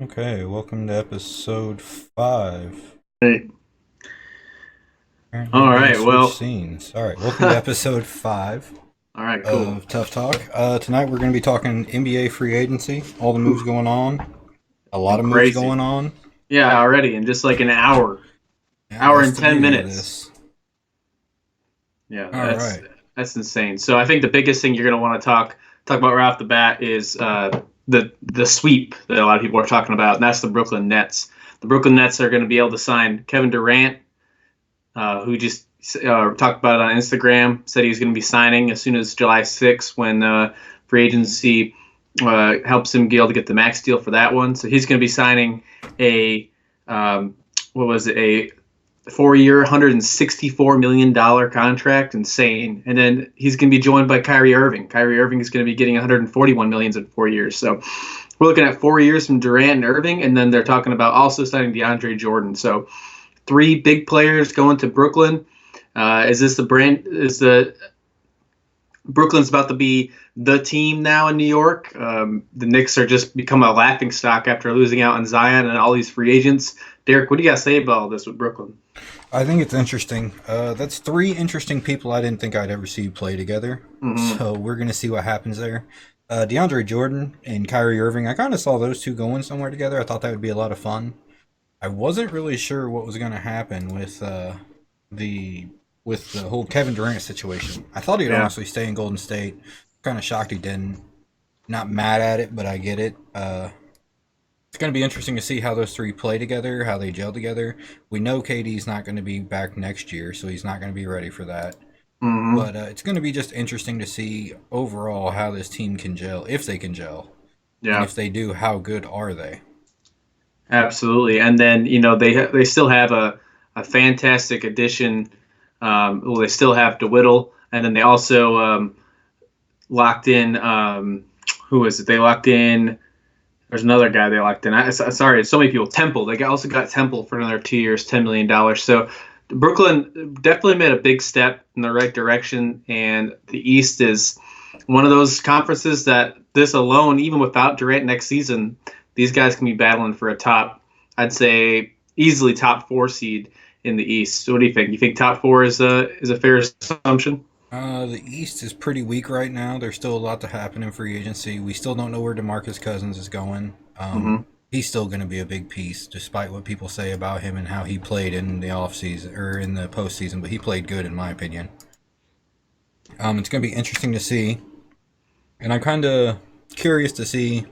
Okay, welcome to episode 5. Right. Apparently, All we're gonna right. switch Well, scenes. All right, welcome to all episode 5 right. Cool. of Tough Talk. Tonight, we're gonna be talking NBA free agency, all the moves Whew, going on, a lot been of moves crazy. going on. Yeah, already in just like an hour, Yeah, hour that's and the 10 beauty of minutes. this. Yeah, All that's right. that's insane. So I think the biggest thing you're gonna want to talk about right off the bat is the sweep that a lot of people are talking about, and that's the Brooklyn Nets. The Brooklyn Nets are going to be able to sign Kevin Durant, who just talked about it on Instagram. Said he was going to be signing as soon as July 6th when free agency helps him be able to get the max deal for that one. So he's going to be signing a what was it, a 4 year, $164 million contract. Insane. And then he's going to be joined by Kyrie Irving. Kyrie Irving is going to be getting $141 million in 4 years. So we're looking at 4 years from Durant and Irving, and then they're talking about also signing DeAndre Jordan. So three big players going to Brooklyn. Is this the brand? Is the Brooklyn's about to be the team now in New York? The Knicks are just become a laughing stock after losing out on Zion and all these free agents. Derek, what do you got to say about all this with Brooklyn? I think it's interesting. That's three interesting people I didn't think I'd ever see play together. Mm-hmm. So we're gonna see what happens there. DeAndre Jordan and Kyrie Irving. I kind of saw those two going somewhere together. I thought that would be a lot of fun. I wasn't really sure what was going to happen the with the whole Kevin Durant situation. I thought he'd Yeah. honestly stay in Golden State. Kind of shocked he didn't. Not mad at it, but I get it. It's going to be interesting to see how those three play together, how they gel together. We know KD's not going to be back next year, so he's not going to be ready for that. Mm-hmm. But it's going to be just interesting to see overall how this team can gel, if they can gel, and Yeah. if they do, how good are they? Absolutely. And then they still have a fantastic addition. Well, they still have DeWiddle, and then they also locked in. Who is it? They locked in. There's another guy they locked in. Sorry, so many people. Temple. Also got Temple for another 2 years, $10 million. So Brooklyn definitely made a big step in the right direction, and the East is one of those conferences that this alone, even without Durant next season, these guys can be battling for a top. I'd say easily top 4 seed in the East. So what do you think? You think top four is a fair assumption? The East is pretty weak right now. There's still a lot to happen in free agency. We still don't know where DeMarcus Cousins is going. Mm-hmm. He's still going to be a big piece, despite what people say about him and how he played in the offseason or in the postseason. But he played good, in my opinion. It's going to be interesting to see, and I'm kind of curious to see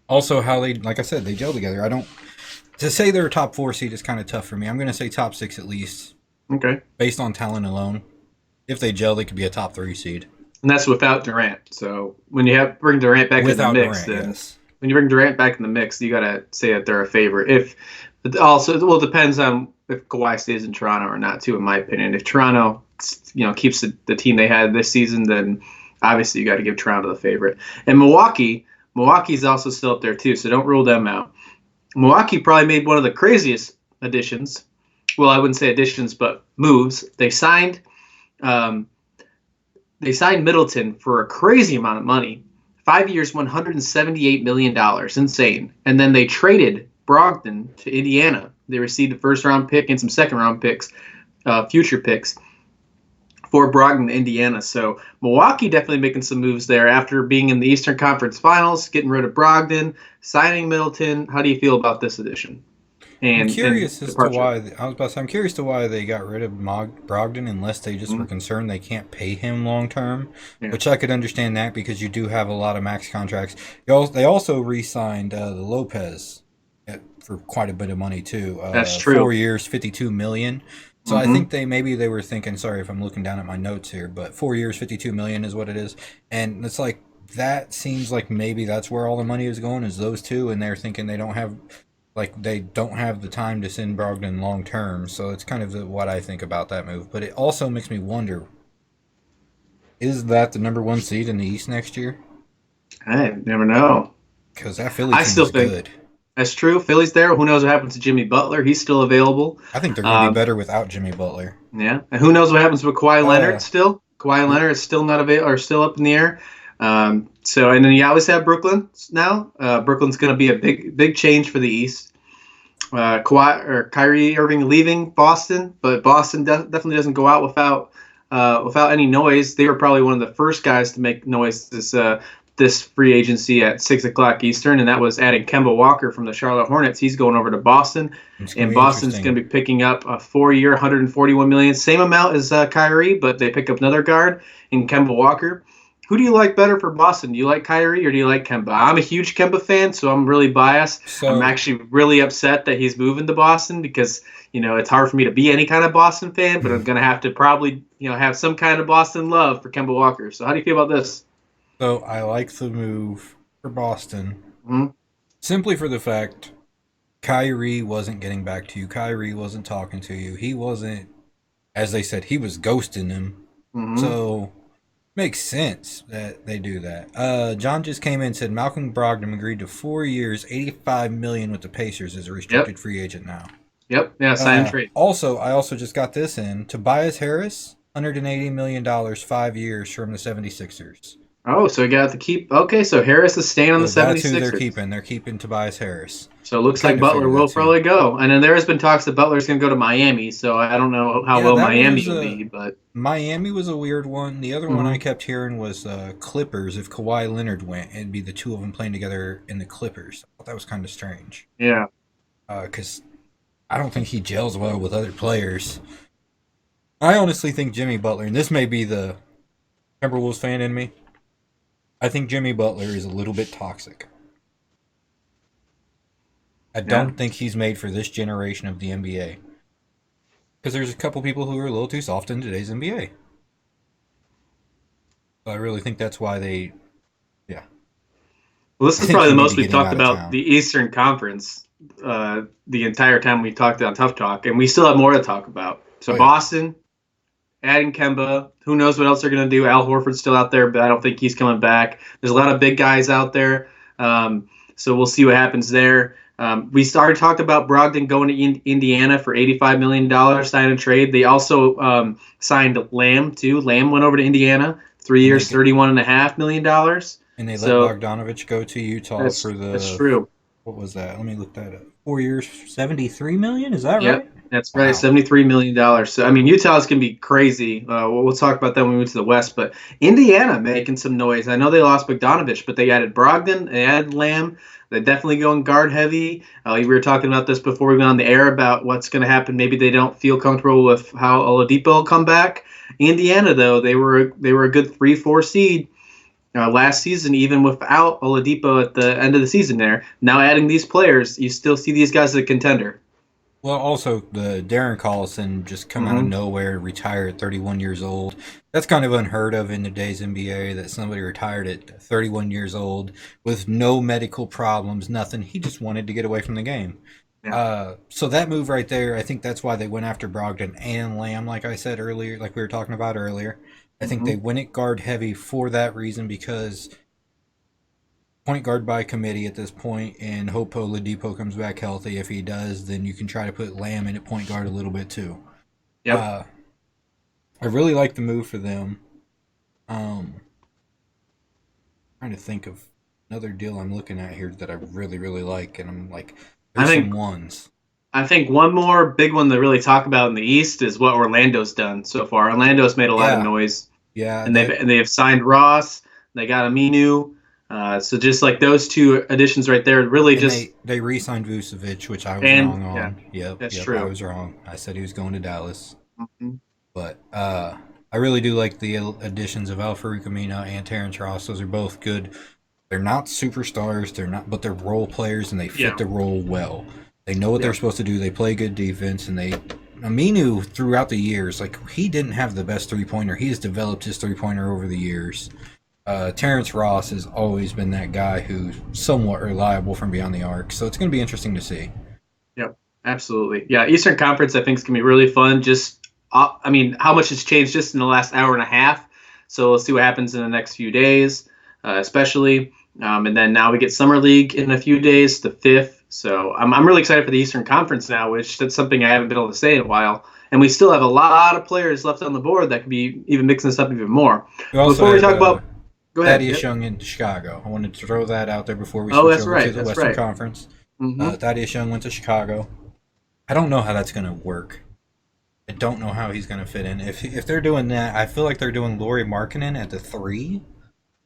also how they, like I said, they gel together. I don't to say they're a top 4 seed is kind of tough for me. I'm going to say top 6 at least, Okay. based on talent alone. If they gel, they could be a top 3 seed. And that's without Durant. So when you have bring Durant back in the Without mix, Durant, then yes. when you bring Durant back in the mix, you gotta say that they're a favorite. If but also, well, it depends on if Kawhi stays in Toronto or not, too. In my opinion, if Toronto, keeps the team they had this season, then obviously you got to give Toronto the favorite. And Milwaukee's also still up there too, so don't rule them out. Milwaukee probably made one of the craziest additions. Well, I wouldn't say additions, but moves. Um, they signed Middleton for a crazy amount of money. 5 years, $178 million. Insane. And then they traded Brogdon to Indiana. They received a first round pick and some second round picks, future picks for Brogdon to Indiana. So Milwaukee definitely making some moves there after being in the Eastern Conference Finals, getting rid of Brogdon, signing Middleton. How do you feel about this addition I'm and curious as to departure? why. I was about to say, I'm curious to why they got rid of Brogdon, unless they just were Mhm. concerned they can't pay him long term. Yeah, Which I could understand that because you do have a lot of max contracts. They also re-signed the Lopez for quite a bit of money too. that's 4 true. years, 52 million. So I Hmm. think maybe they were thinking. Sorry if I'm looking down at my notes here, but 4 years, 52 million is what it is, and it's like that seems like maybe that's where all the money is going is those two, and they're thinking they don't have the time to send Brogdon long term. So it's kind of what I think about that move. But it also makes me wonder: is that the number 1 seed in the East next year? I never know. Because that Philly I team still is think good. that's true. Philly's there. Who knows what happens to Jimmy Butler? He's still available. I think they're going to be Um, better without Jimmy Butler. yeah, and who knows what happens with Kawhi Uh, Leonard? Still, Kawhi yeah, Leonard is still not available or still up in the air. So and then you always have Brooklyn now. Brooklyn's going to be a big change for the East. Kyrie Irving leaving Boston, but Boston definitely doesn't go out without any noise. They were probably one of the first guys to make noise this free agency at 6 o'clock Eastern, and that was adding Kemba Walker from the Charlotte Hornets. He's going over to Boston, and Boston's going to be picking up a 4-year, $141 million, same amount as Kyrie, but they pick up another guard in Kemba Walker. Who do you like better for Boston? Do you like Kyrie or do you like Kemba? I'm a huge Kemba fan, so I'm really biased. I'm actually really upset that he's moving to Boston because, it's hard for me to be any kind of Boston fan, but I'm going to have to probably, have some kind of Boston love for Kemba Walker. So how do you feel about this? So I like the move for Boston simply for the fact Kyrie wasn't getting back to you. Kyrie wasn't talking to you. He wasn't, as they said, he was ghosting him. So makes sense that they do that. John just came in and said Malcolm Brogdon agreed to 4 years, $85 million with the Pacers as a restricted free agent now. Yeah, sign and trade. Also, I just got this in. Tobias Harris, $180 million, 5 years from the 76ers. Oh, so we got to keep. Okay, so Harris is staying on the 76ers. That's who they're keeping. They're keeping Tobias Harris. So it looks like Butler will probably go. And then there has been talks that Butler's going to go to Miami, so I don't know how well Miami will be. But Miami was a weird one. The other one I kept hearing was Clippers. If Kawhi Leonard went, it'd be the two of them playing together in the Clippers. I thought that was kind of strange. Yeah. Because I don't think he gels well with other players. I honestly think Jimmy Butler, and this may be the Timberwolves fan in me, I think Jimmy Butler is a little bit toxic. I don't think he's made for this generation of the NBA. Because there's a couple people who are a little too soft in today's NBA. So I really think that's why they... Yeah. Well, this is probably the most we've talked about the Eastern Conference the entire time we talked on Tough Talk. And we still have more to talk about. So Boston... adding Kemba. Who knows what else they're going to do? Al Horford's still out there, but I don't think he's coming back. There's a lot of big guys out there. So we'll see what happens there. We talked about Brogdon going to Indiana for $85 million, sign and trade. They also signed Lamb, too. Lamb went over to Indiana, 3 years, $31.5 million. And they let Bogdanovich go to Utah for the... That's true. What was that? Let me look that up. 4 years, $73 million? Is that right? That's right, $73 million. So, I mean, Utah's going to be crazy. We'll talk about that when we move to the West. But Indiana making some noise. I know they lost Bogdanovich, but they added Brogdon, they added Lamb. They're definitely going guard heavy. We were talking about this before we went on the air about what's going to happen. Maybe they don't feel comfortable with how Oladipo will come back. Indiana, though, they were a good 3-4 seed last season, even without Oladipo at the end of the season there. Now adding these players, you still see these guys as a contender. Well, also, the Darren Collison just come out of nowhere, retire at 31 years old. That's kind of unheard of in today's NBA, that somebody retired at 31 years old with no medical problems, nothing. He just wanted to get away from the game. Yeah. So that move right there, I think that's why they went after Brogdon and Lamb, like I said earlier, like we were talking about earlier. I think they went it guard heavy for that reason, because point guard by committee at this point, and hope Oladipo comes back healthy. If he does, then you can try to put Lamb in at point guard a little bit too. I really like the move for them. Trying to think of another deal I'm looking at here that I really, really like, and I'm like, there's some ones. I think one more big one to really talk about in the East is what Orlando's done so far. Orlando's made a lot of noise. Yeah, and they have signed Ross. They got Aminu. So just like those two additions right there, really they re-signed Vucevic, which I was wrong on. That's true. I was wrong. I said he was going to Dallas. But I really do like the additions of Al-Farouq Aminu and Terrence Ross. Those are both good. They're not superstars. But they're role players, and they fit the role well. They know what they're supposed to do. They play good defense, and Aminu throughout the years, like, he didn't have the best three-pointer. He has developed his three-pointer over the years. Terrence Ross has always been that guy who's somewhat reliable from beyond the arc, so it's going to be interesting to see. Yep, absolutely. Yeah, Eastern Conference I think is going to be really fun. How much has changed just in the last hour and a half, so we'll see what happens in the next few days, especially. And then now we get Summer League in a few days, the 5th. So I'm really excited for the Eastern Conference now, which that's something I haven't been able to say in a while. And we still have a lot of players left on the board that could be even mixing this up even more. Before we talk about Go ahead. Thaddeus Yep. Young in Chicago. I wanted to throw that out there before we Oh, switch that's over to right. the That's Western right. Conference. Hmm. Thaddeus Young went to Chicago. I don't know how that's going to work. I don't know how he's going to fit in. If they're doing that, I feel like they're doing Lauri Markkinen at the 3,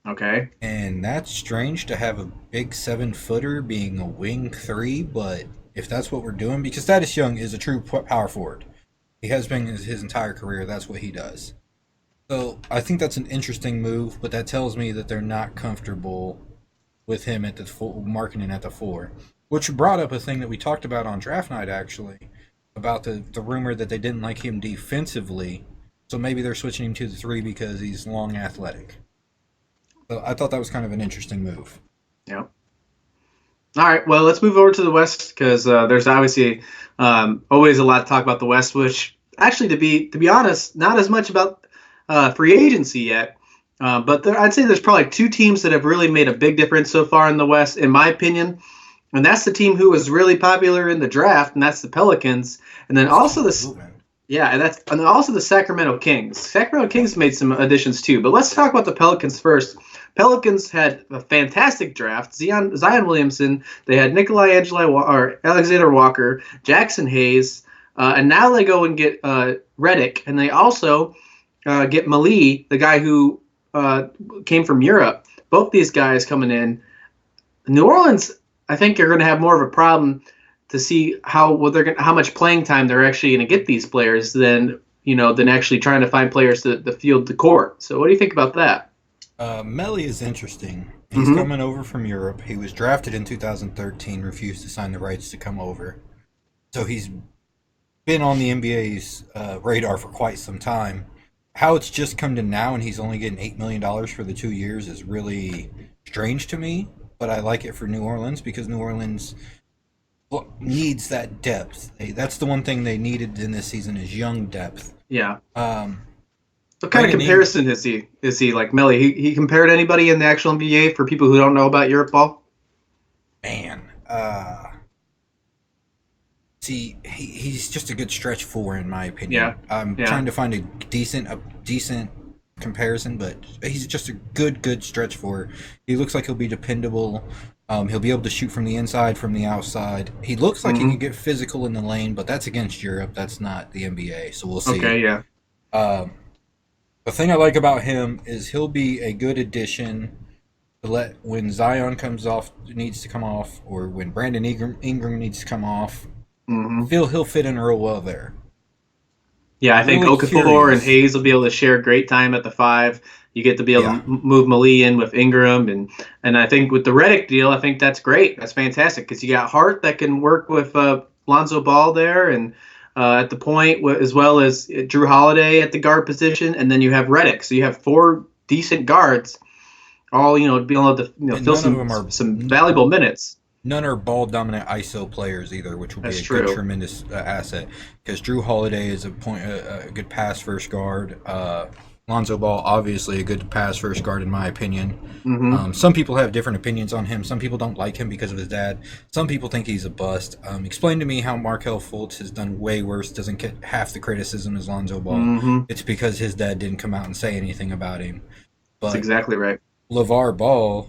Okay. and that's strange to have a big 7-footer being a wing 3. But if that's what we're doing, because Thaddeus Young is a true power forward, he has been his entire career. That's what he does. So I think that's an interesting move, but that tells me that they're not comfortable with him at the Markkinen at the 4, which brought up a thing that we talked about on draft night actually, about the rumor that they didn't like him defensively, so maybe they're switching him to the 3 because he's long, athletic. So I thought that was kind of an interesting move. Yeah. All right. Well, let's move over to the West because there's obviously always a lot to talk about the West. Which actually, to be honest, not as much about free agency yet. But I'd say there's probably 2 teams that have really made a big difference so far in the West, in my opinion. And that's the team who was really popular in the draft, and that's the Pelicans. And then also and then also the Sacramento Kings. Sacramento Kings made some additions too. But let's talk about the Pelicans first. Pelicans had a fantastic draft. Zion Williamson. They had Alexander Walker, Jackson Hayes, and now they go and get Redick, and they also get Mali, the guy who came from Europe. Both these guys coming in. New Orleans, I think, are going to have more of a problem to see how much playing time they're actually going to get these players than actually trying to find players to field the court. So what do you think about that? Melly is interesting. He's coming over from Europe. He was drafted in 2013, refused to sign the rights to come over. So he's been on the NBA's radar for quite some time. How it's just come to now and he's only getting $8 million for the 2 years is really strange to me, but I like it for New Orleans because New Orleans needs that depth. That's the one thing they needed in this season is young depth. Yeah. What kind of comparison is he? Is he like Melly? He compared anybody in the actual NBA for people who don't know about Europe ball? Man, see, he's just a good stretch 4 in my opinion. Yeah. I'm trying to find a decent comparison, but he's just a good stretch 4. He looks like he'll be dependable. He'll be able to shoot from the inside, from the outside. He looks like he can get physical in the lane, but that's against Europe. That's not the NBA, so we'll see. Okay, yeah. The thing I like about him is he'll be a good addition to when Zion needs to come off, or when Brandon Ingram needs to come off. He'll fit in real well there. Yeah, I think Okafor and Hayes will be able to share great time at the 5. You get to be able to move Mali in with Ingram, and I think with the Redick deal, I think that's great. That's fantastic because you got Hart that can work with Lonzo Ball there, and at the point, as well as Drew Holiday at the guard position, and then you have Redick. So you have 4 decent guards, all be able to fill some valuable minutes. None are ball-dominant ISO players either, which will be a good, tremendous asset. Because Drew Holiday is a good pass-first guard. Lonzo Ball, obviously a good pass-first guard in my opinion. Some people have different opinions on him. Some people don't like him because of his dad. Some people think he's a bust. Explain to me how Markelle Fultz has done way worse, doesn't get half the criticism as Lonzo Ball. It's because his dad didn't come out and say anything about him. But that's exactly right. LeVar Ball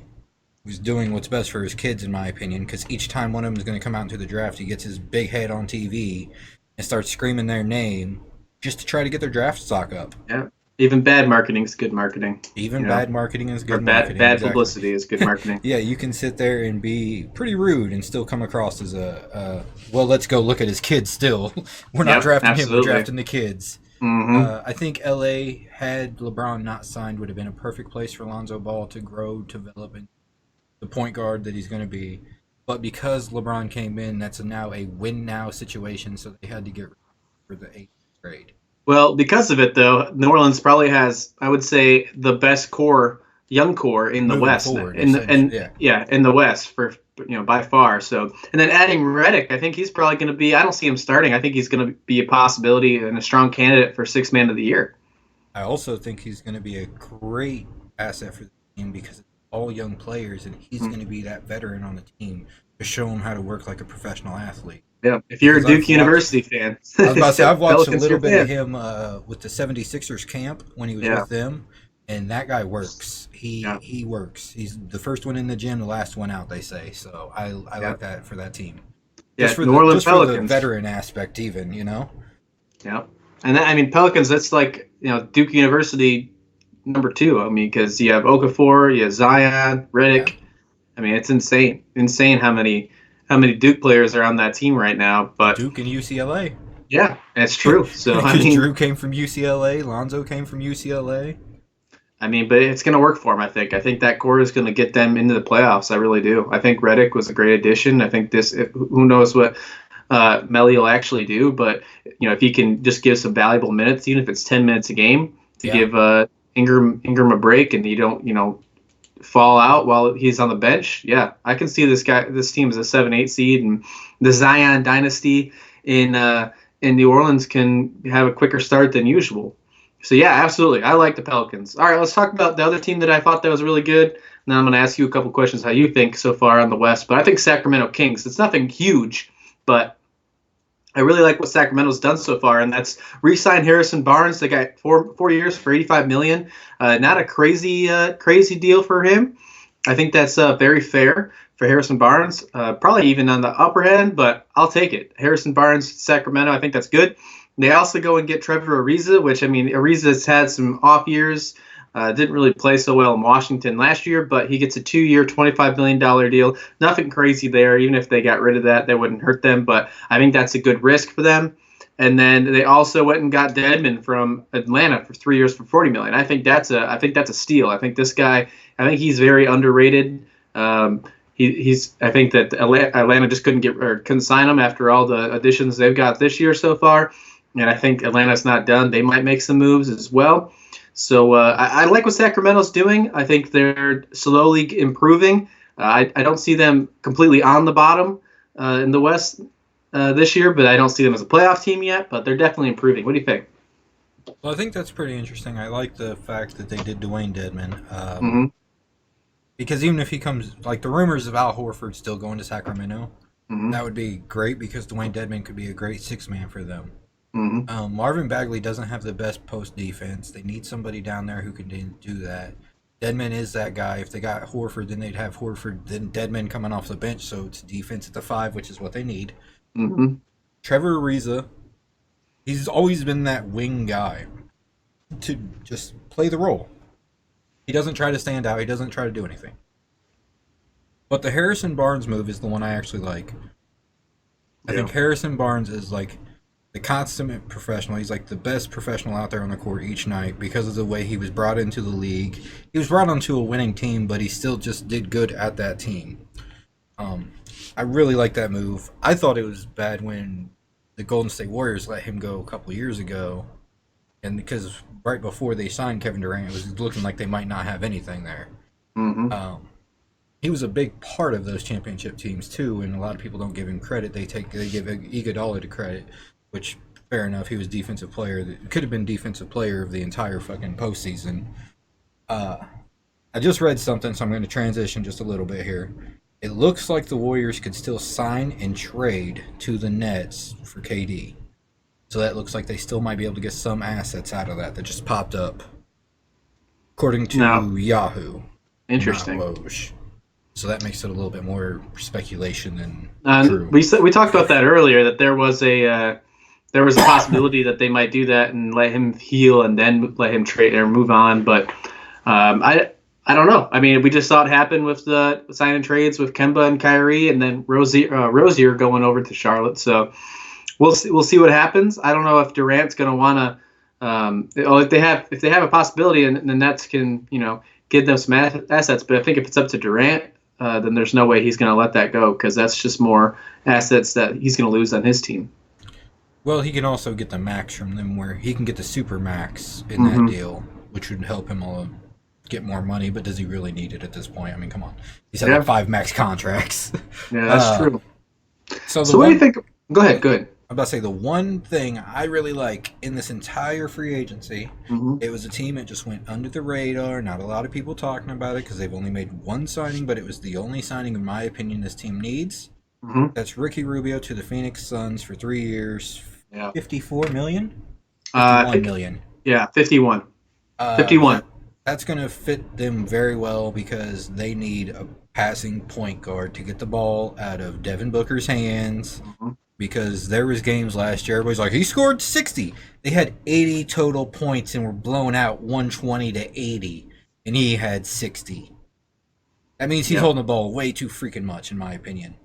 was doing what's best for his kids, in my opinion, because each time one of them is going to come out into the draft, he gets his big head on TV and starts screaming their name just to try to get their draft stock up. Yeah. Even bad marketing is good marketing. Bad marketing is good marketing. Bad publicity is good marketing. Yeah, you can sit there and be pretty rude and still come across as well, let's go look at his kids still. We're not drafting him, we're drafting the kids. I think LA, had LeBron not signed, would have been a perfect place for Lonzo Ball to grow, develop, and the point guard that he's going to be. But because LeBron came in, that's now a win-now situation, so they had to get for the 8th grade. Well, because of it, though, New Orleans probably has, I would say, the best young core in the moving West. Forward, in the West for by far. So, and then adding Redick, I think he's probably going to be. I don't see him starting. I think he's going to be a possibility and a strong candidate for 6th man of the year. I also think he's going to be a great asset for the team because it's all young players, and he's going to be that veteran on the team to show them how to work like a professional athlete. Yeah, if you're a Duke University fan. I was about to say, I've watched a little bit of him with the 76ers camp when he was with them, and that guy works. Yeah. He works. He's the first one in the gym, the last one out, they say. So I Yeah. like that for that team. Yeah. New Orleans Just for the Pelicans. veteran aspect, even, you know. Yeah. And that, I mean, Pelicans, that's like, Duke University #2. I mean, because you have Okafor, you have Zion, Riddick. Yeah. I mean, it's insane how many Duke players are on that team right now. But Duke and UCLA. yeah, it's true. So Because Drew came from UCLA, Lonzo came from UCLA. but it's going to work for him. I think that core is going to get them into the playoffs. I really do. I think Riddick was a great addition. I think who knows what Melly will actually do, but if he can just give some valuable minutes, even if it's 10 minutes a game, to give Ingram a break, and you don't fall out while he's on the bench. Yeah, I can see this team as a 7-8 seed, and the Zion dynasty in New Orleans can have a quicker start than usual. So yeah, absolutely, I like the Pelicans. All right, let's talk about the other team that I thought that was really good. Now I'm going to ask you a couple questions how you think so far on the West, but I think Sacramento Kings. It's nothing huge, but I really like what Sacramento's done so far, and that's re-sign Harrison Barnes. They got 4 years for $85 million. Not a crazy deal for him. I think that's very fair for Harrison Barnes. Probably even on the upper end, but I'll take it. Harrison Barnes, Sacramento. I think that's good. They also go and get Trevor Ariza, which, I mean, Ariza's had some off years. Didn't really play so well in Washington last year, but he gets a 2-year, $25 million deal. Nothing crazy there. Even if they got rid of that wouldn't hurt them, but I think that's a good risk for them. And then they also went and got Dedmon from Atlanta for 3 years for $40 million. I think that's a steal. I think this guy, he's very underrated. I think that Atlanta just couldn't sign him after all the additions they've got this year so far. And I think Atlanta's not done. They might make some moves as well. So I like what Sacramento's doing. I think they're slowly improving. I don't see them completely on the bottom in the West this year, but I don't see them as a playoff team yet. But they're definitely improving. What do you think? Well, I think that's pretty interesting. I like the fact that they did Dwayne Dedmon. Because even if he comes, like the rumors of Al Horford still going to Sacramento, that would be great because Dwayne Dedmon could be a great six-man for them. Marvin Bagley doesn't have the best post defense. They need somebody down there who can do that. Dedmon is that guy. If they got Horford, then they'd have Horford, then Dedmon coming off the bench, so it's defense at the 5, which is what they need. Trevor Ariza, he's always been that wing guy to just play the role. He doesn't try to stand out. He doesn't try to do anything. But the Harrison Barnes move is the one I actually like. I think Harrison Barnes is like the consummate professional. He's like the best professional out there on the court each night because of the way he was brought into the league. He was brought onto a winning team, but he still just did good at that team. I really like that move. I thought it was bad when the Golden State Warriors let him go a couple years ago, and because right before they signed Kevin Durant, it was looking like they might not have anything there. He was a big part of those championship teams too, and a lot of people don't give him credit. They give Iguodala the credit, which fair enough. He was defensive player. Could have been defensive player of the entire fucking postseason. I just read something, so I'm going to transition just a little bit here. It looks like the Warriors could still sign and trade to the Nets for KD. So that looks like they still might be able to get some assets out of that just popped up, according to Yahoo. Interesting. Woj. So that makes it a little bit more speculation than true. We talked about that earlier, that there was a possibility that they might do that and let him heal and then let him trade or move on. But I don't know. I mean, we just saw it happen with the signing trades with Kemba and Kyrie, and then Rozier going over to Charlotte. So we'll see what happens. I don't know if Durant's going to want to. If they have a possibility, and the Nets can get them some assets. But I think if it's up to Durant, then there's no way he's going to let that go because that's just more assets that he's going to lose on his team. Well, he can also get the max from them, where he can get the super max in that deal, which would help him get more money. But does he really need it at this point? I mean, come on, he's had like 5 max contracts. Yeah, that's true. So what do you think? Go ahead. Good. I'm about to say the one thing I really like in this entire free agency, it was a team that just went under the radar. Not a lot of people talking about it because they've only made one signing, but it was the only signing, in my opinion, this team needs. That's Ricky Rubio to the Phoenix Suns for 3 years, $54 million? $51 million. Yeah, 51. 51. that's going to fit them very well because they need a passing point guard to get the ball out of Devin Booker's hands. Mhm. Because there was games last year, everybody's like, he scored 60. They had 80 total points and were blown out 120 to 80, and he had 60. That means he's Yep. holding the ball way too freaking much, in my opinion.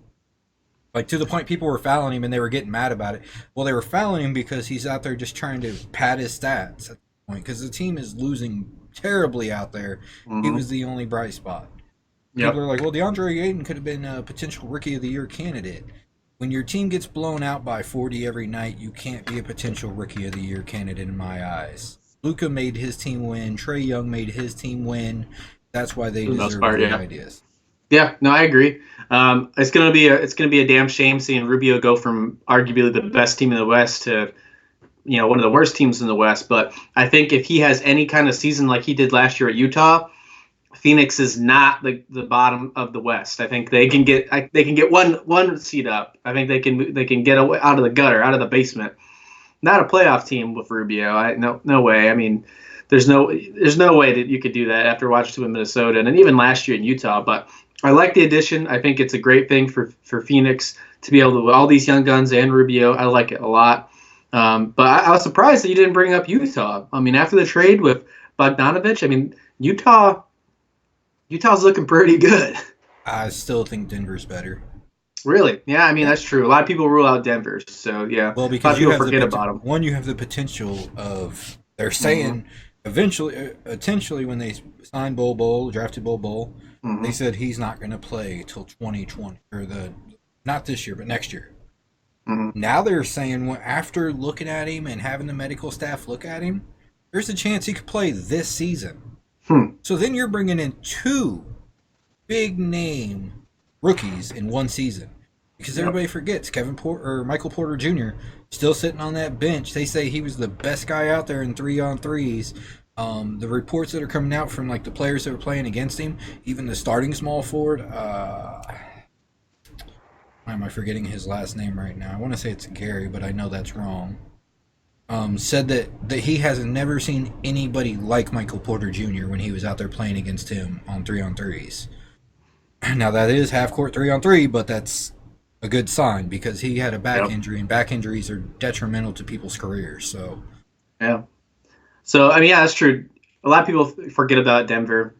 Like, to the point people were fouling him and they were getting mad about it. Well, they were fouling him because he's out there just trying to pad his stats at the point, because the team is losing terribly out there. He Mhm. was the only bright spot. Yep. People are like, well, DeAndre Ayton could have been a potential Rookie of the Year candidate. When your team gets blown out by 40 every night, you can't be a potential Rookie of the Year candidate in my eyes. Luka made his team win. Trae Young made his team win. That's why they For the most deserve part, the yeah. ideas. Yeah, no, I agree. It's gonna be a damn shame seeing Rubio go from arguably the best team in the West to one of the worst teams in the West. But I think if he has any kind of season like he did last year at Utah, Phoenix is not the bottom of the West. I think they can get one seed up. I think they can get out of the gutter, out of the basement. Not a playoff team with Rubio. No way. I mean, there's no way that you could do that after watching him in Minnesota and even last year in Utah. But I like the addition. I think it's a great thing for Phoenix to be able to all these young guns and Rubio. I like it a lot. But I was surprised that you didn't bring up Utah. I mean, after the trade with Bogdanovich, I mean, Utah's looking pretty good. I still think Denver's better. Really? Yeah, I mean, that's true. A lot of people rule out Denver. So, yeah. Well, a lot because of you people have forget the about them. one, you have the potential of they're saying eventually, potentially when they signed Bol, drafted Bol, they said he's not going to play till 2020 or not this year, but next year. Now they're saying after looking at him and having the medical staff look at him, there's a chance he could play this season. So then you're bringing in two big name rookies in one season. Because everybody forgets Michael Porter Jr. still sitting on that bench. They say he was the best guy out there in 3-on-3s. The reports that are coming out from like the players that were playing against him, even the starting small forward, why am I forgetting his last name right now? I want to say it's Gary, but I know that's wrong. Said that he hasn't never seen anybody like Michael Porter Jr. when he was out there playing against him on 3-on-3s. Now that is half court 3-on-3, but that's a good sign because he had a back injury, and back injuries are detrimental to people's careers. So yeah. So I mean, yeah, that's true. A lot of people forget about Denver.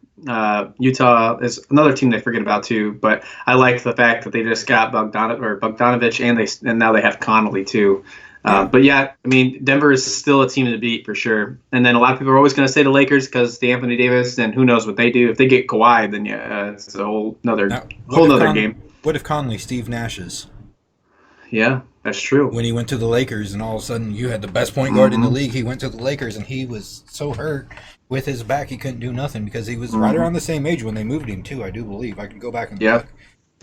Utah is another team they forget about too. But I like the fact that they just got Bogdanovich, and now they have Connolly too. But yeah, I mean, Denver is still a team to beat for sure. And then a lot of people are always going to say the Lakers because the Anthony Davis, and who knows what they do. If they get Kawhi, then yeah, it's a whole nother game. What if Conley, Steve Nash's? Yeah, that's true. When he went to the Lakers, and all of a sudden you had the best point guard in the league, he went to the Lakers, and he was so hurt with his back he couldn't do nothing because he was right around the same age when they moved him too. I do believe I could go back and look.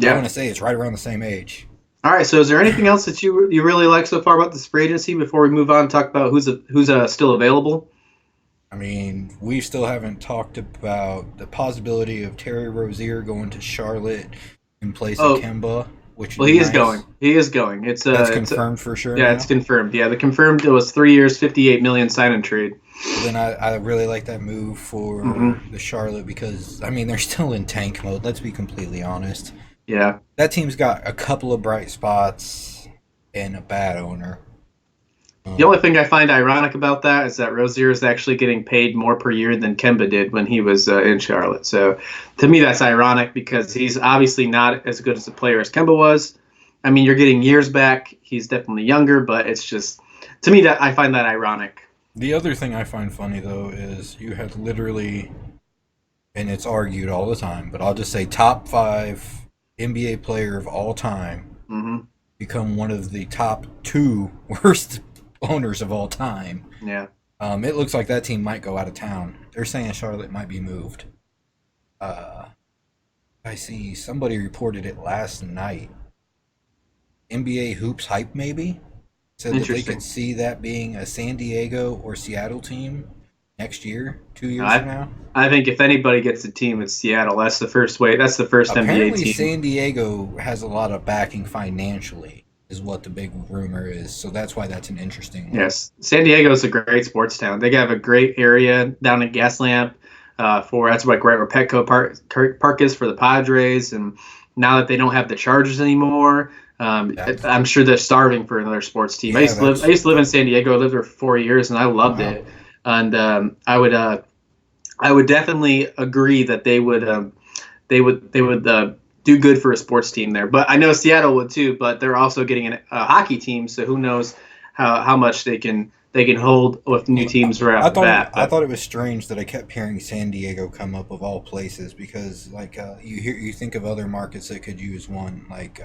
I want to say it's right around the same age. All right. So, is there anything else that you really like so far about this free agency before we move on and talk about who's still available? I mean, we still haven't talked about the possibility of Terry Rozier going to Charlotte in place of Kemba. He is going. He is going. That's confirmed for sure. Yeah, now? It's confirmed. Yeah, the confirmed it was 3 years, $58 million sign and trade. Then I really like that move for the Charlotte because I mean they're still in tank mode. Let's be completely honest. Yeah, that team's got a couple of bright spots and a bad owner. The only thing I find ironic about that is that Rozier is actually getting paid more per year than Kemba did when he was in Charlotte. So to me, that's ironic because he's obviously not as good as a player as Kemba was. I mean, you're getting years back. He's definitely younger, but it's just, to me, that I find that ironic. The other thing I find funny, though, is you had literally, and it's argued all the time, but I'll just say top 5 NBA player of all time become one of the top 2 worst owners of all time. Yeah. It looks like that team might go out of town. They're saying Charlotte might be moved. I see somebody reported it last night. NBA Hoops Hype maybe said that they could see that being a San Diego or Seattle team next year, 2 years from now. I think if anybody gets a team, it's Seattle. That's the first way. That's the first NBA team. Apparently, San Diego has a lot of backing financially, is what the big rumor is. So that's why that's an interesting one. Yes. San Diego is a great sports town. They have a great area down in Gaslamp. for that's like right where Petco Park is for the Padres, and now that they don't have the Chargers anymore, Yeah, I'm sure they're starving for another sports team. yeah, I used to live in San Diego. I lived there for 4 years, and I loved wow. it. And I would definitely agree that they would do good for a sports team there. But I know Seattle would too. But they're also getting a hockey team, so who knows how much they can hold with new teams right off the bat. I But thought it was strange that I kept hearing San Diego come up of all places because like you think of other markets that could use one like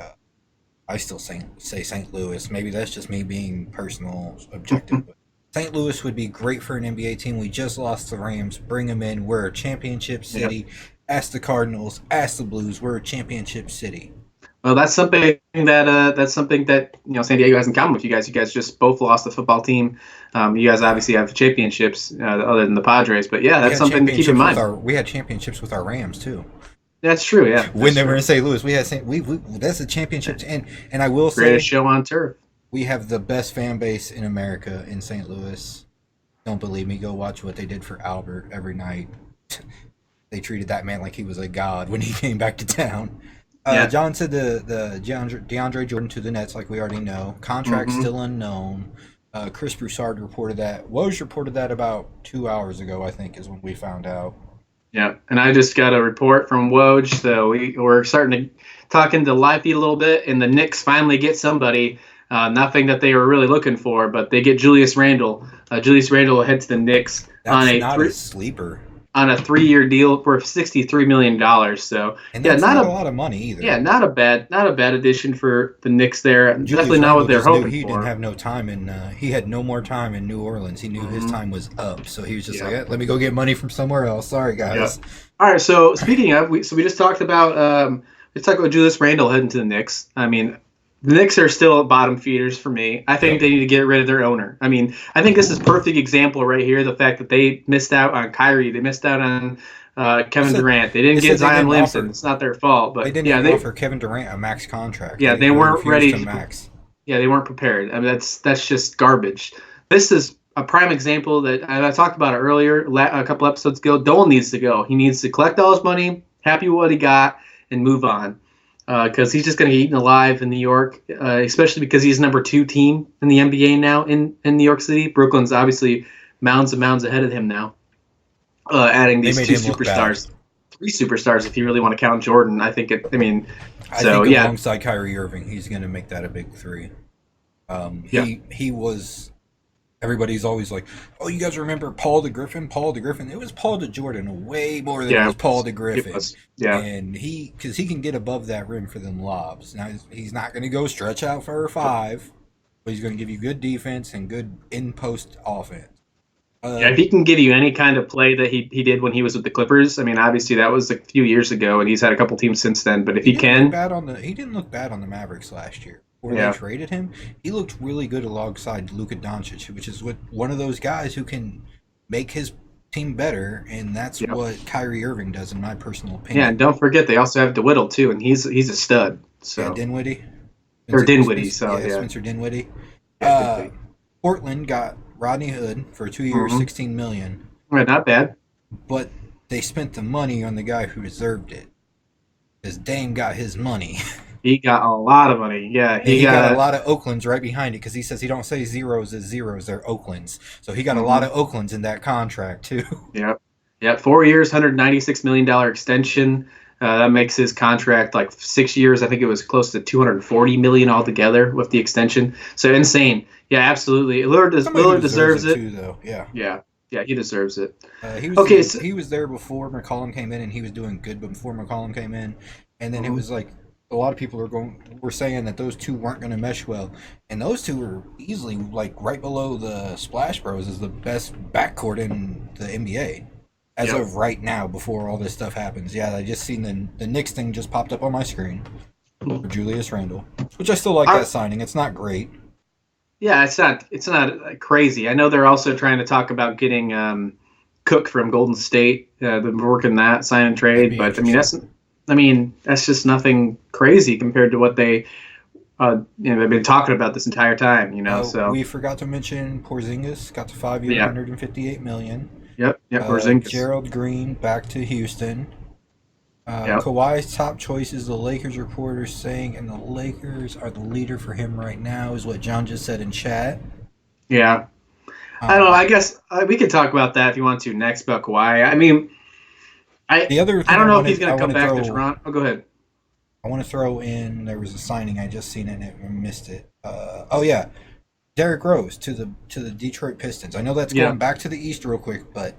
I still say St. Louis. Maybe that's just me being personal objective. But St. Louis would be great for an NBA team. We just lost the Rams. Bring them in. We're a championship yeah. city. Ask the Cardinals. Ask the Blues. We're a championship city. Well, that's something that San Diego has in common with you guys. You guys just both lost the football team. You guys obviously have championships other than the Padres, but yeah, We that's had something to keep in championships with mind. our we had championships with our Rams too. That's true. Yeah, When that's they were true. in St. Louis, we had we that's the championships and I will say Greatest show on turf. we have the best fan base in America in St. Louis. Don't believe me? Go watch what they did for Albert every night. They treated that man like he was a god when he came back to town. Yeah. John said the DeAndre Jordan to the Nets, like we already know. Contract hmm still unknown. Chris Broussard reported that. Woj reported that about 2 hours ago, I think, is when we found out. Yeah, and I just got a report from Woj, so we're starting to talk into live feed a little bit, and the Knicks finally get somebody. Nothing that they were really looking for, but they get Julius Randle. Julius Randle will head to the Knicks That's not a sleeper, on a 3-year deal for $63 million. So and yeah, that's not a lot of money either. not a bad addition for the Knicks there. Julius Definitely not Randle what they're just knew hoping he for. didn't have no time in. He had no more time in New Orleans. He knew his time was up, so he was just Yeah. like, "Let me go get money from somewhere else." Sorry, guys. All right. So speaking of, we just talked about Julius Randle heading to the Knicks. I mean, the Knicks are still bottom feeders for me. I think Yep. they need to get rid of their owner. I mean, I think this is perfect example right here. The fact that they missed out on Kyrie, they missed out on Kevin Said- Durant. They didn't they get said they Zion didn't Williamson. offer- It's not their fault, They but didn't yeah, even offer Kevin Durant a max contract. Yeah, they weren't refused ready to to- max. they weren't prepared. I mean, that's just garbage. This is a prime example that I talked about it earlier, a couple episodes ago. Dolan needs to go. He needs to collect all his money, happy with what he got, and move on. Because he's just going to get eaten alive in New York, especially because he's number 2 team in the NBA now in New York City. Brooklyn's obviously mounds and mounds ahead of him now, adding They these made 2 him look bad. superstars. 3 superstars, if you really want to count Jordan. I think I mean, I so think yeah. alongside Kyrie Irving, he's going to make that a big three. Yeah. He was. Everybody's always like, "Oh, you guys remember Paul DeGriffin? Paul DeGriffin. It was Paul DeJordan, way more than it was Paul DeGriffin." Yeah. And because he can get above that rim for them lobs. Now he's not going to go stretch out for a 5, but he's going to give you good defense and good in post offense. Yeah, if he can give you any kind of play that he did when he was with the Clippers, I mean, obviously that was a few years ago, and he's had a couple teams since then. But if he can, he didn't look bad on the Mavericks last year. Where Yeah. they traded him, he looked really good alongside Luka Doncic, which is one of those guys who can make his team better, and that's Yeah. what Kyrie Irving does, in my personal yeah, opinion. and don't forget they also have DeWitt too, and he's a stud. So Yeah, Dinwiddie. Or Dinwiddie, so, yeah. Spencer Dinwiddie. Yeah, Dinwiddie. Portland got Rodney Hood for 2 years, Mhm. $16 million, Right, not bad. but they spent the money on the guy who deserved it. Because Dame got his money. He got a lot of money. Yeah, And he got got a lot of Oaklands right behind it because he says he don't say zeros as zeros, they're Oaklands. So he got a Mhm. lot of Oaklands in that contract too. Yeah, 4 years, $196 million extension. That makes his contract like 6 years. I think it was close to $240 million altogether with the extension. So insane. Yeah, absolutely. Somebody who Lillard deserves it. too, though. Yeah. Yeah, he deserves it. He was Okay, so- he was there before McCollum came in, and he was doing good before McCollum came in. And then it Mhm. was like a lot of people were saying that those two weren't going to mesh well, and those two were easily like right below the Splash Bros as the best backcourt in the NBA as Yep. of right now. Before all this stuff happens, yeah, I just seen the Knicks thing just popped up on my screen for Julius Randle, which I still like that signing. It's not great. Yeah, it's not crazy. I know they're also trying to talk about getting Cook from Golden State. They've been working that sign and That'd trade, be but that's just nothing crazy compared to what they've been talking about this entire time. So We forgot to mention Porzingis got to 5 years, Yeah. $158 million. Yep. Porzingis. Gerald Green back to Houston. Yep. Kawhi's top choices, the Lakers reporters saying, and the Lakers are the leader for him right now, is what John just said in chat. Yeah. I don't know. I guess we could talk about that if you want to next about Kawhi. I mean, I don't know if he's going to come back to Toronto. Oh, go ahead. I want to throw in, there was a signing I just seen it and I missed it. Oh yeah, Derrick Rose to the Detroit Pistons. I know that's going back to the East real quick, but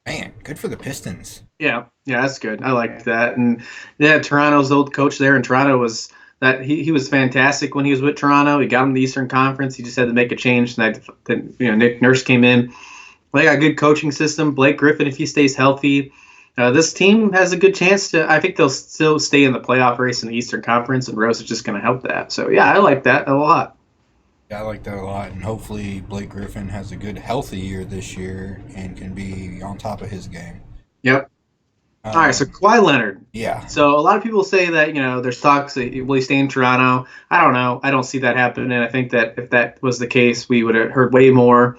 man, good for the Pistons. Yeah, that's good. I like that. And yeah, Toronto's old coach there in Toronto was that he was fantastic when he was with Toronto. He got him the Eastern Conference. He just had to make a change. And Nick Nurse came in. They got a good coaching system. Blake Griffin, if he stays healthy, this team has a good chance to. I think they'll still stay in the playoff race in the Eastern Conference, and Rose is just going to help that. So yeah, I like that a lot. Yeah, I like that a lot, and hopefully Blake Griffin has a good, healthy year this year and can be on top of his game. Yep. All right, so Kawhi Leonard. Yeah. So a lot of people say that there's talks that will he stay in Toronto? I don't know. I don't see that happening. I think that if that was the case, we would have heard way more.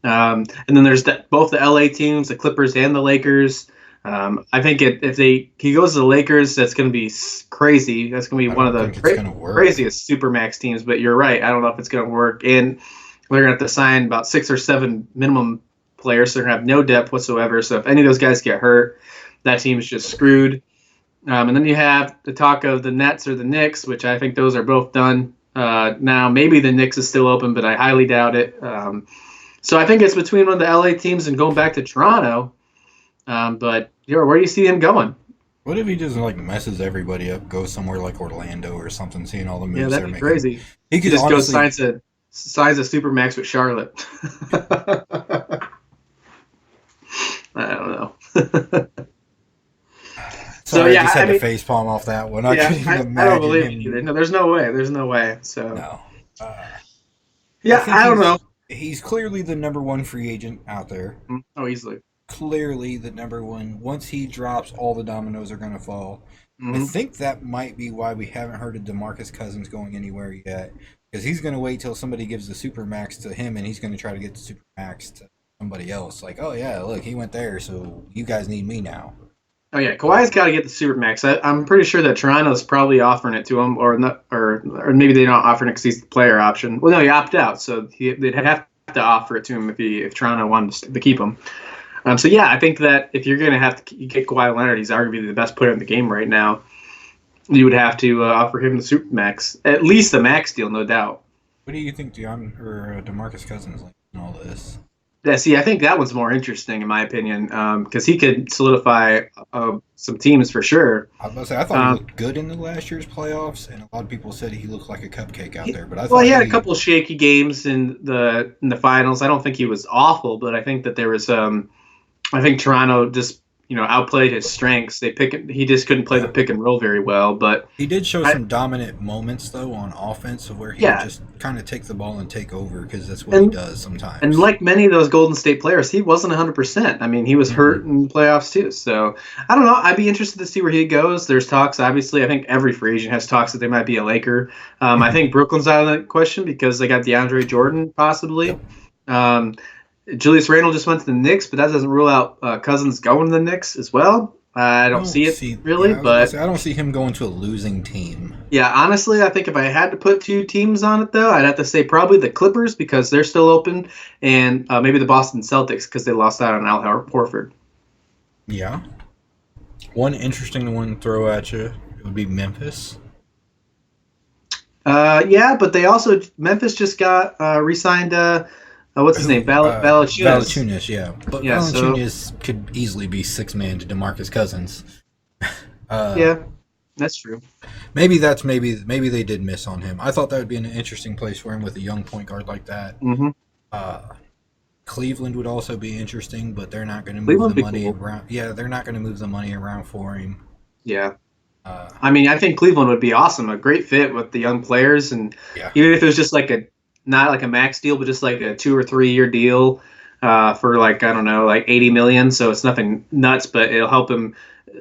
And then there's both the LA teams, the Clippers and the Lakers. I think if he goes to the Lakers, that's going to be crazy. That's going to be one of the craziest supermax teams. But you're right. I don't know if it's going to work. And they're going to have to sign about 6 or 7 minimum players. So they're going to have no depth whatsoever. So if any of those guys get hurt, that team is just screwed. And then you have the talk of the Nets or the Knicks, which I think those are both done now. Maybe the Knicks is still open, but I highly doubt it. So I think it's between one of the LA teams and going back to Toronto. But where do you see him going? What if he just messes everybody up, goes somewhere like Orlando or something, seeing all the moves they're making? Yeah, that'd be crazy. He could just go signs a supermax with Charlotte. I don't know. Sorry, I just had to face palm off that one. I couldn't even imagine. I don't believe it either. No, there's no way. So no. I don't know. He's clearly the number one free agent out there. Oh, easily. Clearly the number one. Once he drops, all the dominoes are going to fall. I think that might be why we haven't heard of DeMarcus Cousins going anywhere yet, because he's going to wait till somebody gives the supermax to him, and he's going to try to get the supermax to somebody else. Like, oh yeah, look, he went there, so you guys need me now. Oh yeah, Kawhi's got to get the supermax. I'm pretty sure that Toronto's probably offering it to him, or not, or maybe they're not offering it because he's the player option. Well, no, he opted out, so they'd have to offer it to him if Toronto wanted to keep him. So yeah, I think that if you're going to have to get Kawhi Leonard, he's arguably the best player in the game right now. You would have to offer him the supermax, at least the max deal, no doubt. What do you think, DeMarcus Cousins like in all this? Yeah, see, I think that one's more interesting in my opinion, because he could solidify some teams for sure. I was about to say, I thought he looked good in the last year's playoffs, and a lot of people said he looked like a cupcake out there. But I thought he had a couple of shaky games in the finals. I don't think he was awful, but I think that there was I think Toronto just outplayed his strengths. He just couldn't play the pick and roll very well. But he did show some dominant moments though on offense, where he would just kind of take the ball and take over, because that's what he does sometimes. And like many of those Golden State players, he wasn't 100%. I mean, he was hurt in the playoffs too. So I don't know. I'd be interested to see where he goes. There's talks, obviously. I think every free agent has talks that they might be a Laker. I think Brooklyn's out of that question because they got DeAndre Jordan possibly. Yep. Julius Randle just went to the Knicks, but that doesn't rule out Cousins going to the Knicks as well. I don't see it really, but I don't see him going to a losing team. Yeah, honestly, I think if I had to put 2 teams on it, though, I'd have to say probably the Clippers because they're still open, and maybe the Boston Celtics because they lost out on Al Horford. Yeah. One interesting one to throw at you would be Memphis. Yeah, but Memphis just got re-signed. What's his name? Valanciunas. Valanciunas, yeah. But yeah, Valanciunas could easily be 6-man to DeMarcus Cousins. Yeah, that's true. Maybe they did miss on him. I thought that would be an interesting place for him with a young point guard like that. Cleveland would also be interesting, but they're not going to move the money around. Yeah, they're not going to move the money around for him. Yeah. I mean, I think Cleveland would be awesome. A great fit with the young players, and even if it was just not like a max deal, but just like a 2 or 3 year deal for like 80 million. So it's nothing nuts, but it'll help him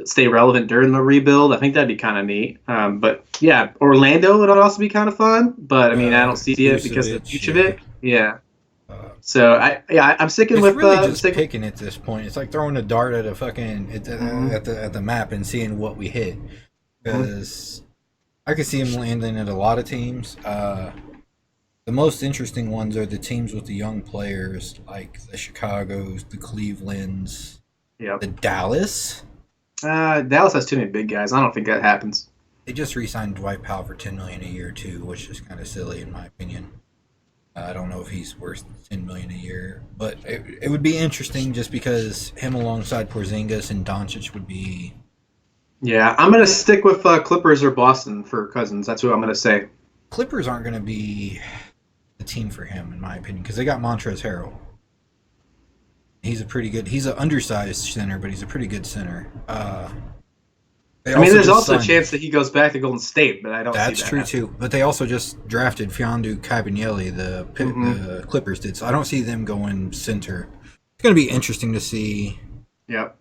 stay relevant during the rebuild. I think that'd be kind of neat. But yeah, Orlando would also be kind of fun. But I mean, I don't see it because of Vucevic. Yeah. So I'm sticking It's with really just sticking. picking at this point. It's like throwing a dart at a fucking Mhm. at the map and seeing what we hit. Mhm. Because I could see him landing at a lot of teams. The most interesting ones are the teams with the young players, like the Chicago's, the Cleveland's, Yep. the Dallas. Dallas has too many big guys. I don't think that happens. They just re-signed Dwight Powell for $10 million a year too, which is kind of silly in my opinion. I don't know if he's worth $10 million a year, but it would be interesting just because him alongside Porzingis and Doncic would be. Yeah, I'm gonna stick with Clippers or Boston for Cousins. That's what I'm gonna say. Clippers aren't going to be the team for him, in my opinion, because they got Montrezl Harrell. He's a pretty good. He's an undersized center, but he's a pretty good center. I mean, there's also a chance that he goes back to Golden State, but I don't see that. That's true too. But they also just drafted Fiondu Cabinelli, the Clippers did. So I don't see them going center. It's going to be interesting to see. Yep.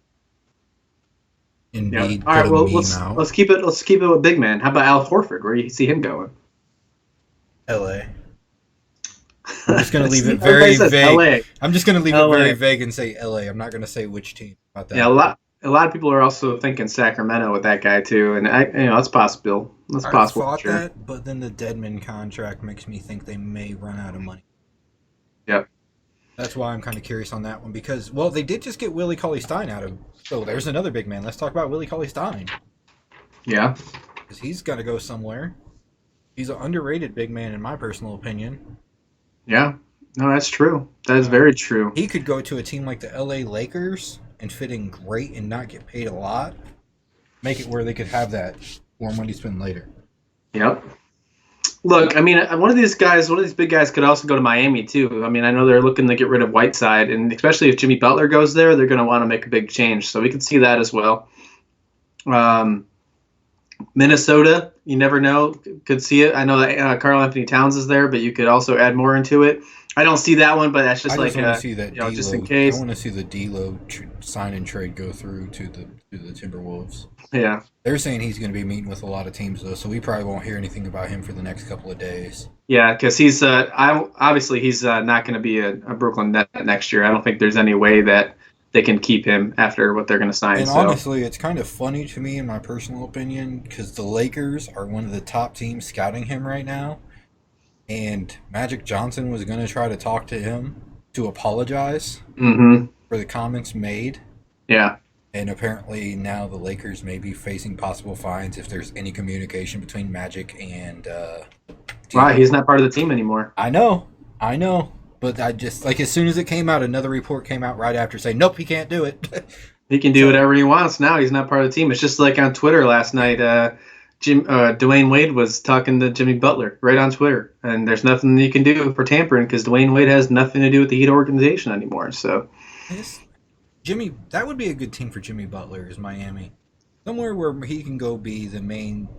Embiid. All right. Well, let's keep it with big man. How about Al Horford? Where do you see him going? L.A. I'm just going to leave it very vague. LA. I'm just going to leave it very vague and say L.A. I'm not going to say which team about that. Yeah, a lot of people are also thinking Sacramento with that guy too, and that's possible. That's possible. I thought sure. that, but then the Deadman contract makes me think they may run out of money. Yep. That's why I'm kind of curious on that one because, well, they did just get Willie Cauley-Stein out of. So there's another big man. Let's talk about Willie Cauley-Stein. Yeah. Because he's got to go somewhere. He's an underrated big man in my personal opinion. Yeah. No, that's true. That is very true. He could go to a team like the LA Lakers and fit in great and not get paid a lot. Make it where they could have that more money spent later. Yep. Look, I mean, one of these big guys could also go to Miami too. I mean, I know they're looking to get rid of Whiteside, and especially if Jimmy Butler goes there, they're going to want to make a big change. So we could see that as well. Minnesota, you never know, could see it. I know that Karl Anthony Towns is there, but you could also add more into it. I don't see that one, but that's just want to see that just in case. I want to see the D'Lo sign and trade go through to the Timberwolves. Yeah, they're saying he's going to be meeting with a lot of teams though, so we probably won't hear anything about him for the next couple of days. Yeah, because he's obviously he's not going to be a Brooklyn Net next year. I don't think there's any way that they can keep him after what they're going to sign. And honestly, it's kind of funny to me, in my personal opinion, because the Lakers are one of the top teams scouting him right now. And Magic Johnson was going to try to talk to him to apologize for the comments made. Yeah. And apparently now the Lakers may be facing possible fines if there's any communication between Magic and... Wow, he's not part of the team anymore. I know. But I just, like, as soon as it came out, another report came out right after saying, nope, he can't do it. He can do whatever he wants now. He's not part of the team. It's just like on Twitter last night, Dwayne Wade was talking to Jimmy Butler right on Twitter, and there's nothing you can do for tampering because Dwayne Wade has nothing to do with the Heat organization anymore. So, that would be a good team for Jimmy Butler is Miami, somewhere where he can go be the main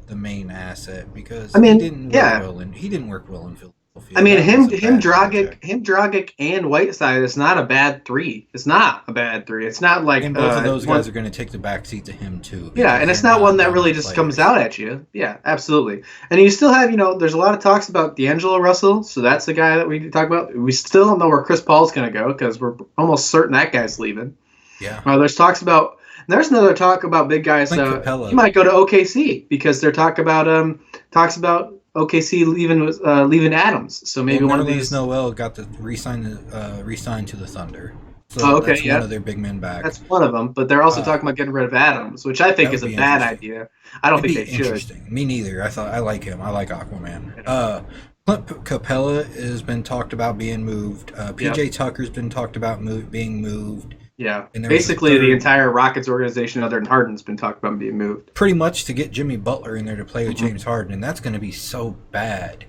asset because he didn't work well in Philadelphia. I mean, him Dragic, and Whiteside is not a bad three. It's not a bad three. It's not like and both of those guys are going to take the back seat to him too. Yeah, and it's not one that really just comes out at you. Yeah, absolutely. And you still have, there's a lot of talks about D'Angelo Russell, so that's the guy that we talk about. We still don't know where Chris Paul's going to go because we're almost certain that guy's leaving. Yeah. There's talks about. There's another talk about big guys. He might go to OKC because they're talks about OKC leaving Adams. So maybe one of these. Noel got to re-sign to the Thunder. So that's one of their big men back. That's one of them, but they're also talking about getting rid of Adams, which I think is a bad idea. I don't think they should. Me neither. I like him. I like Aquaman. Clint Capella has been talked about being moved. PJ Tucker's been talked about being moved. Yeah, basically the entire Rockets organization, other than Harden's been talked about being moved. Pretty much to get Jimmy Butler in there to play with James Harden, and that's going to be so bad.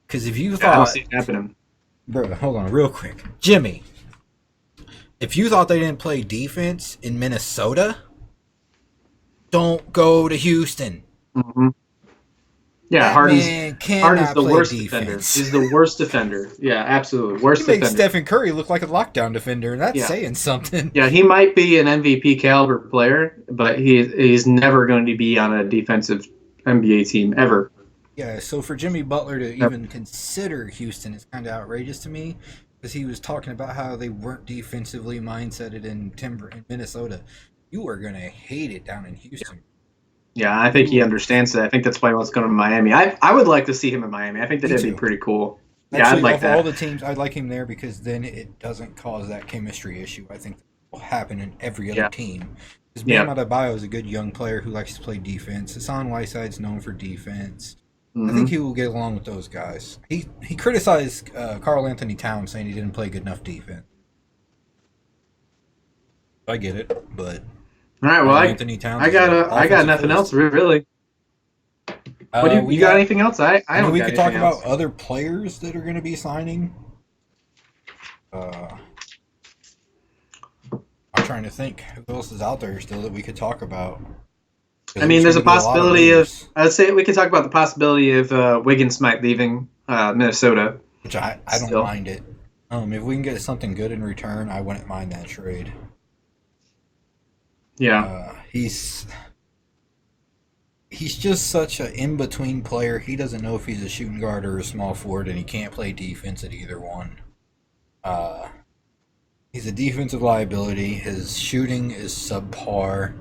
Because if you thought... I don't see it happening. Bro, hold on real quick. Jimmy, if you thought they didn't play defense in Minnesota, don't go to Houston. Mm-hmm. Yeah, Harden's the worst defender. He's the worst defender. Yeah, absolutely. Worst defender. He makes Stephen Curry look like a lockdown defender, and that's saying something. Yeah, he might be an MVP caliber player, but he's never going to be on a defensive NBA team, ever. Yeah, so for Jimmy Butler to even consider Houston is kind of outrageous to me. because he was talking about how they weren't defensively mindseted in Minnesota. You are gonna hate it down in Houston. Yeah, I think he understands that. I think that's why he wants to go to Miami. I would like to see him in Miami. I think that'd be pretty cool. Yeah, Actually, I'd like of that. all the teams, I'd like him there because then it doesn't cause that chemistry issue. I think that will happen in every other team. Because Bam Adebayo is a good young player who likes to play defense. Hassan Whiteside's known for defense. I think he will get along with those guys. He criticized Karl Anthony Towns saying he didn't play good enough defense. I get it, but all right. Well, Anthony Towns I got nothing else really. What do you got anything else? I don't. We could talk about other players that are going to be signing. I'm trying to think who else is out there still that we could talk about. I mean, there's a possibility of. I'd say we could talk about the possibility of Wiggins might leaving Minnesota. Which I don't mind it. If we can get something good in return, I wouldn't mind that trade. Yeah. He's just such an in-between player. He doesn't know if he's a shooting guard or a small forward, and he can't play defense at either one. He's a defensive liability. His shooting is subpar.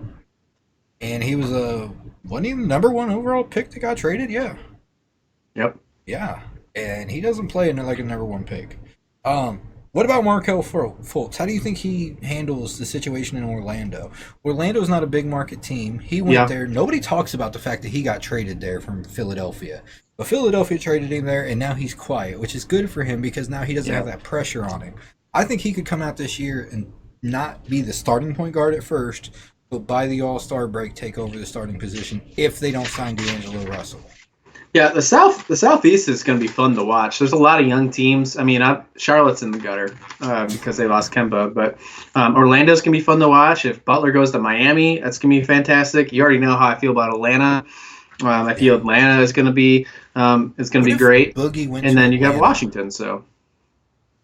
And he was wasn't he the number 1 overall pick that got traded? Yeah. Yep. Yeah. And he doesn't play like a number 1 pick. What about Markelle Fultz? How do you think he handles the situation in Orlando? Orlando's not a big market team. He went there. Nobody talks about the fact that he got traded there from Philadelphia. But Philadelphia traded him there, and now he's quiet, which is good for him because now he doesn't have that pressure on him. I think he could come out this year and not be the starting point guard at first, but by the All-Star break take over the starting position if they don't sign D'Angelo Russell. Yeah, the Southeast is going to be fun to watch. There's a lot of young teams. I mean, Charlotte's in the gutter because they lost Kemba, but Orlando's going to be fun to watch. If Butler goes to Miami, that's going to be fantastic. You already know how I feel about Atlanta. I feel Atlanta is going to be great. Boogie went and then you have Washington. So,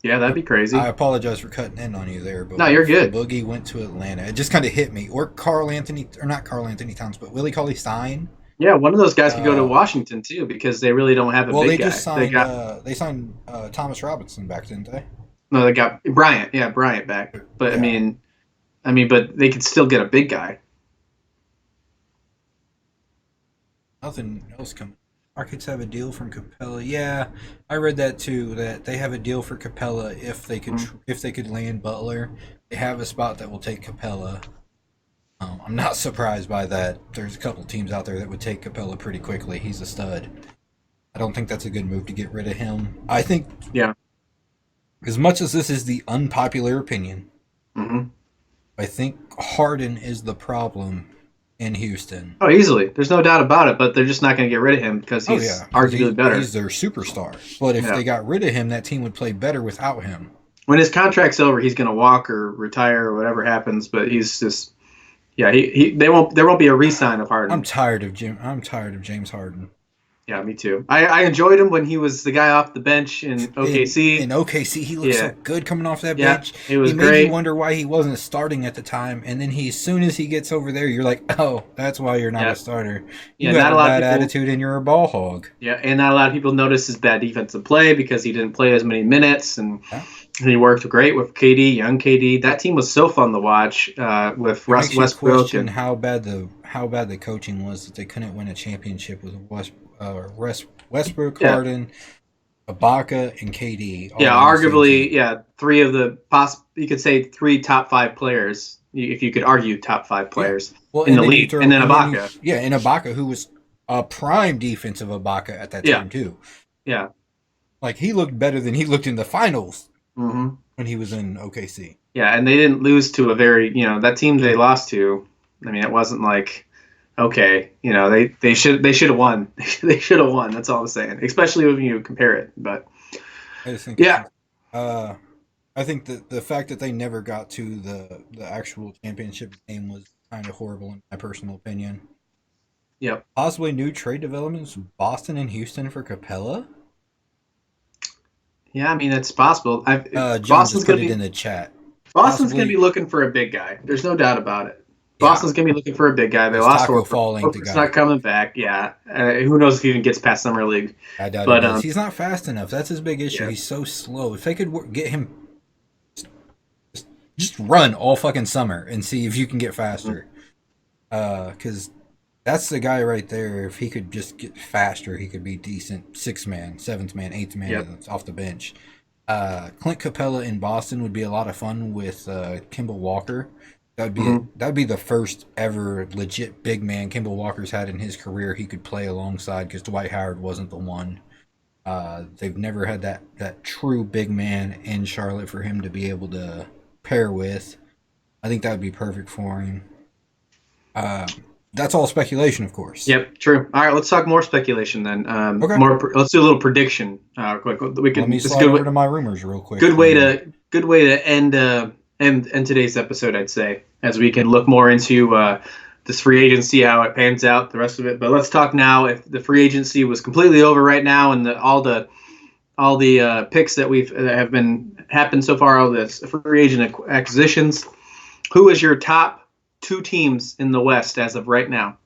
yeah, that'd be crazy. I apologize for cutting in on you there, but no, you're good. Boogie went to Atlanta. It just kind of hit me. Or not Karl Anthony Towns, but Willie Cauley-Stein. Yeah, one of those guys could go to Washington too because they really don't have a big guy. They signed Thomas Robinson back, didn't they? No, they got Bryant. Yeah, Bryant back. But yeah. I mean, but they could still get a big guy. Nothing else coming. Rockets have a deal from Capella. Yeah, I read that too. That they have a deal for Capella if they could land Butler. They have a spot that will take Capella. I'm not surprised by that. There's a couple teams out there that would take Capella pretty quickly. He's a stud. I don't think that's a good move to get rid of him. I think, as much as this is the unpopular opinion, I think Harden is the problem in Houston. Oh, easily. There's no doubt about it, but they're just not going to get rid of him because he's arguably better. He's their superstar. But if they got rid of him, that team would play better without him. When his contract's over, he's going to walk or retire or whatever happens, but he's just... Yeah, there won't be a re-sign of Harden. I'm tired of James Harden. Yeah, me too. I enjoyed him when he was the guy off the bench in OKC. In OKC, he looked so good coming off that bench. It was great. Made you wonder why he wasn't starting at the time, and then as soon as he gets over there, you're like, oh, that's why you're not a starter. You have a bad attitude and you're a ball hog. Yeah, and not a lot of people notice his bad defensive play because he didn't play as many minutes, and he worked great with KD, young KD. That team was so fun to watch with Russ Westbrook. And how bad the coaching was that they couldn't win a championship with Westbrook, Harden, Ibaka, and KD. Arguably, three of the you could say 3 top 5 players, if you could argue top 5 players in the league, and then Ibaka. And Ibaka, who was a prime defensive Ibaka at that time too. Yeah, like he looked better than he looked in the finals when he was in OKC. Yeah, and they didn't lose to a very that team they lost to. I mean, it wasn't like. Okay, they should have won. They should have won. That's all I'm saying. Especially when you compare it. But I think I think that the fact that they never got to the actual championship game was kind of horrible in my personal opinion. Yep. Possibly new trade developments: Boston and Houston for Capella. Yeah, I mean it's possible. Boston's going to be in the chat. Boston's going to be looking for a big guy. There's no doubt about it. Boston's gonna be looking for a big guy. They Is lost Taco Horford. Fall ain't the Horford's guy. not coming back. Yeah, who knows if he even gets past summer league? I doubt But he does. He's not fast enough. That's his big issue. Yeah. He's so slow. If they could get him, just run all fucking summer and see if you can get faster. Because that's the guy right there. If he could just get faster, he could be decent 6th man, 7th man, 8th man Yep. off the bench. Clint Capella in Boston would be a lot of fun with Kemba Walker. That'd be the first ever legit big man Kemba Walker's had in his career. He could play alongside because Dwight Howard wasn't the one. They've never had that true big man in Charlotte for him to be able to pair with. I think that would be perfect for him. That's all speculation, of course. Yep, true. All right, let's talk more speculation then. Okay. Let's do a little prediction. Quick, we can. Let me It's slide over to my rumors real quick. good way to end today's episode, I'd say, as we can look more into this free agency, how it pans out, the rest of it. But let's talk now. If the free agency was completely over right now, and all the picks that have been happened so far, all this free agent acquisitions, who is your top 2 teams in the West as of right now?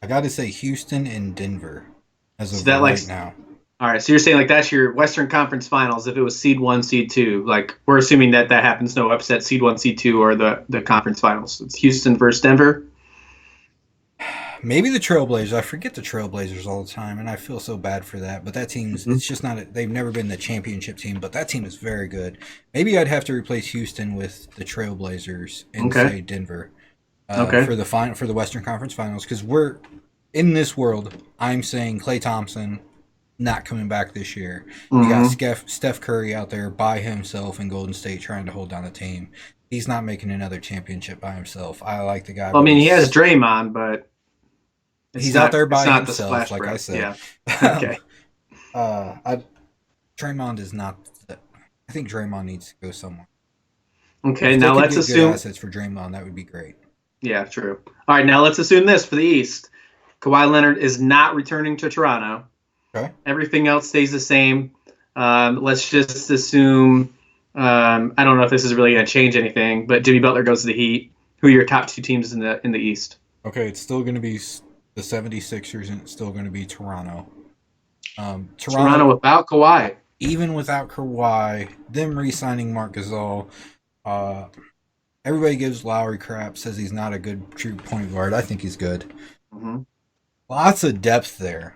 I got to say Houston and Denver as of right now. All right, so you're saying like that's your Western Conference Finals. If it was seed 1, seed 2, like we're assuming that happens, no upset, seed 1, seed 2, or the conference finals. It's Houston versus Denver. Maybe the Trailblazers. I forget the Trailblazers all the time, and I feel so bad for that. But that team's it's just not. They've never been the championship team, but that team is very good. Maybe I'd have to replace Houston with the Trailblazers and say Denver for the Western Conference Finals, because we're in this world. I'm saying Klay Thompson not coming back this year. You got Steph Curry out there by himself in Golden State trying to hold down a team. He's not making another championship by himself. I like the guy. Well, I mean, he has Draymond, but he's out there by himself, like I said. Yeah. Okay. Draymond is not. I think Draymond needs to go somewhere. Okay, If now they could let's get assume. good assets for Draymond. That would be great. Yeah, true. All right, now let's assume this for the East. Kawhi Leonard is not returning to Toronto. Okay. Everything else stays the same. Let's just assume. I don't know if this is really going to change anything, but Jimmy Butler goes to the Heat. Who are your top 2 teams in the East? Okay, it's still going to be the 76ers, and it's still going to be Toronto. Toronto without Kawhi. Even without Kawhi, them re-signing Marc Gasol. Everybody gives Lowry crap, says he's not a good true point guard. I think he's good. Mm-hmm. Lots of depth there.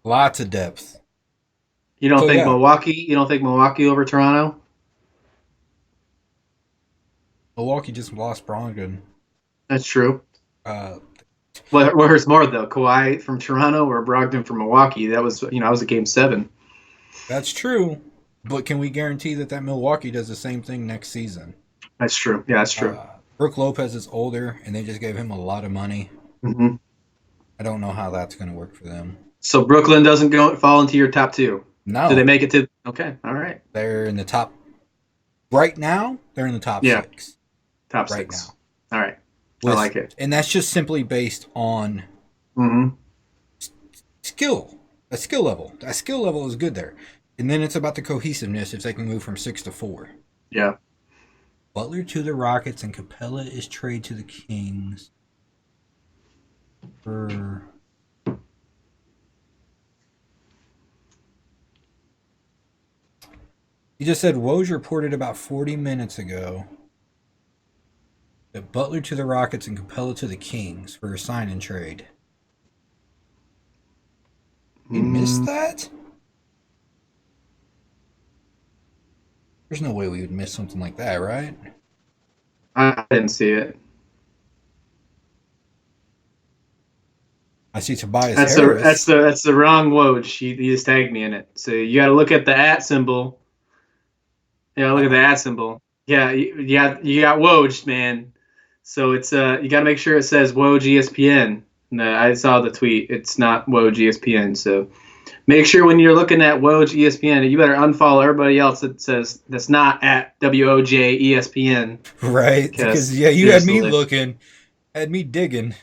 Lots of depth. You don't think Milwaukee? You don't think Milwaukee over Toronto? Milwaukee just lost Brogdon. That's true. Uh, What hurts more though, Kawhi from Toronto or Brogdon from Milwaukee? That was a Game 7. That's true, but can we guarantee that Milwaukee does the same thing next season? That's true. Yeah, that's true. Brook Lopez is older, and they just gave him a lot of money. Mm-hmm. I don't know how that's going to work for them. So Brooklyn doesn't fall into your top 2. No. Do they make it to? Okay, all right. They're in the top. Right now, they're in the top 6. Top 6. Right now. All right. I like it. And that's just simply based on skill. A skill level. That skill level is good there. And then it's about the cohesiveness if they can move from 6 to 4. Yeah. Butler to the Rockets and Capella is traded to the Kings. You just said Woj reported about 40 minutes ago that Butler to the Rockets and Capella to the Kings for a sign and trade. We missed that? There's no way we would miss something like that, right? I didn't see it. I see Tobias Harris. That's the wrong Woj. He just tagged me in it. So you got to look at the @ symbol. Yeah, look at the @ symbol. Yeah, you got Woj, man. So it's you got to make sure it says Woj ESPN. No, I saw the tweet. It's not Woj ESPN. So make sure when you're looking at Woj ESPN, you better unfollow everybody else that says that's not at WOJ ESPN. Right? Because you had me looking, had me digging.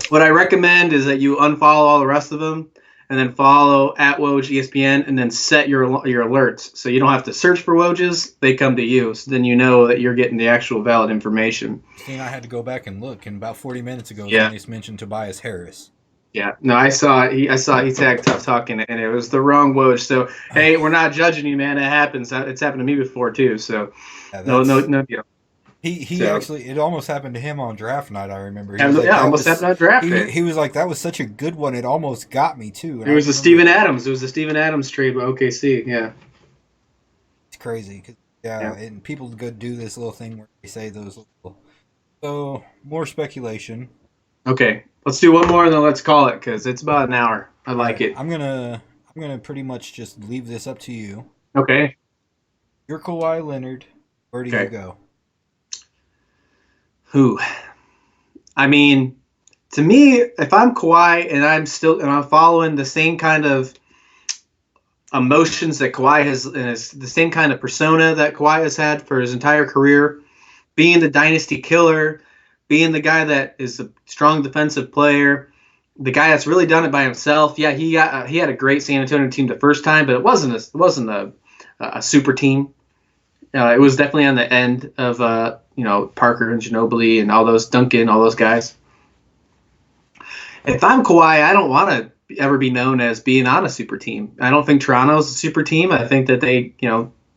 What I recommend is that you unfollow all the rest of them and then follow at Woj ESPN, and then set your alerts so you don't have to search for Woj's. They come to you, so then you know that you're getting the actual valid information. See, I had to go back and look, and about 40 minutes ago, Yeah. somebody mentioned Tobias Harris. Yeah, no, I saw he tagged Tough Talking, and it was the wrong Woj. So hey, we're not judging you, man. It happens. It's happened to me before too. So Yeah, no deal. He So- actually, it almost happened to him on draft night. I remember. He Yeah, was like, that almost was- happened on draft day. He was like, that was such a good one. It almost got me too. And It was I the remember- Steven Adams. It was the Steven Adams trade with OKC. Yeah. It's crazy. Yeah, and people go do this little thing where they say those little. So more speculation. Okay, let's do one more and then let's call it because it's about an hour. I like it. I'm gonna pretty much just leave this up to you. Okay. You're Kawhi Leonard. Where do you Okay. go? Who? I mean, to me, if I'm Kawhi and I'm following the same kind of emotions that Kawhi has, and it's the same kind of persona that Kawhi has had for his entire career, being the dynasty killer, being the guy that is a strong defensive player, the guy that's really done it by himself. Yeah, he had a great San Antonio team the first time, but it wasn't a super team. It was definitely on the end of Parker and Ginobili and all those Duncan, all those guys. If I'm Kawhi, I don't want to ever be known as being on a super team. I don't think Toronto's a super team. I think that they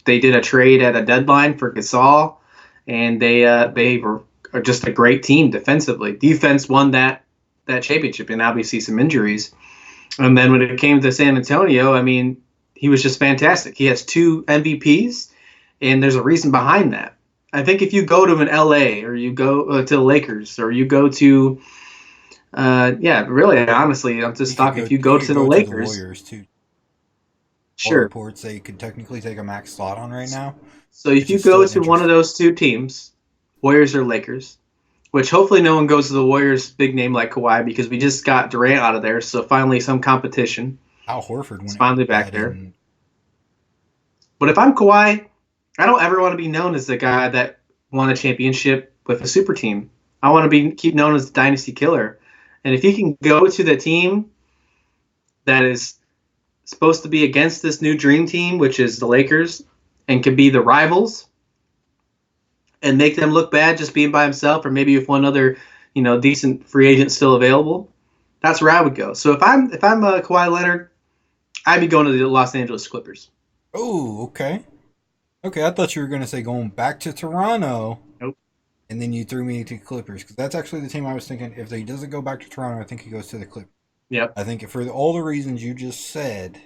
did a trade at a deadline for Gasol, and they were just a great team defensively. Defense won that championship, and obviously some injuries. And then when it came to San Antonio, I mean, he was just fantastic. He has 2 MVPs, and there's a reason behind that. I think if you go to an LA or you go to the Lakers or you go to, really, honestly, I'm just talking. If you go to the Lakers, Warriors too. All sure. reports they could technically take a max slot on right now. So if Which you is go still to one of those 2 teams, Warriors or Lakers, which hopefully no one goes to the Warriors' big name like Kawhi because we just got Durant out of there, so finally some competition. Al Horford went finally back there. and But if I'm Kawhi, I don't ever want to be known as the guy that won a championship with a super team. I want to keep known as the dynasty killer. And if he can go to the team that is supposed to be against this new dream team, which is the Lakers, and can be the rivals and make them look bad just being by himself, or maybe if one other, decent free agent still available, that's where I would go. So if I'm Kawhi Leonard, I'd be going to the Los Angeles Clippers. oh, okay. Okay, I thought you were going to say going back to Toronto. Nope. And then you threw me to Clippers because that's actually the team I was thinking. If he doesn't go back to Toronto, I think he goes to the Clippers. Yep. I think for all the reasons you just said,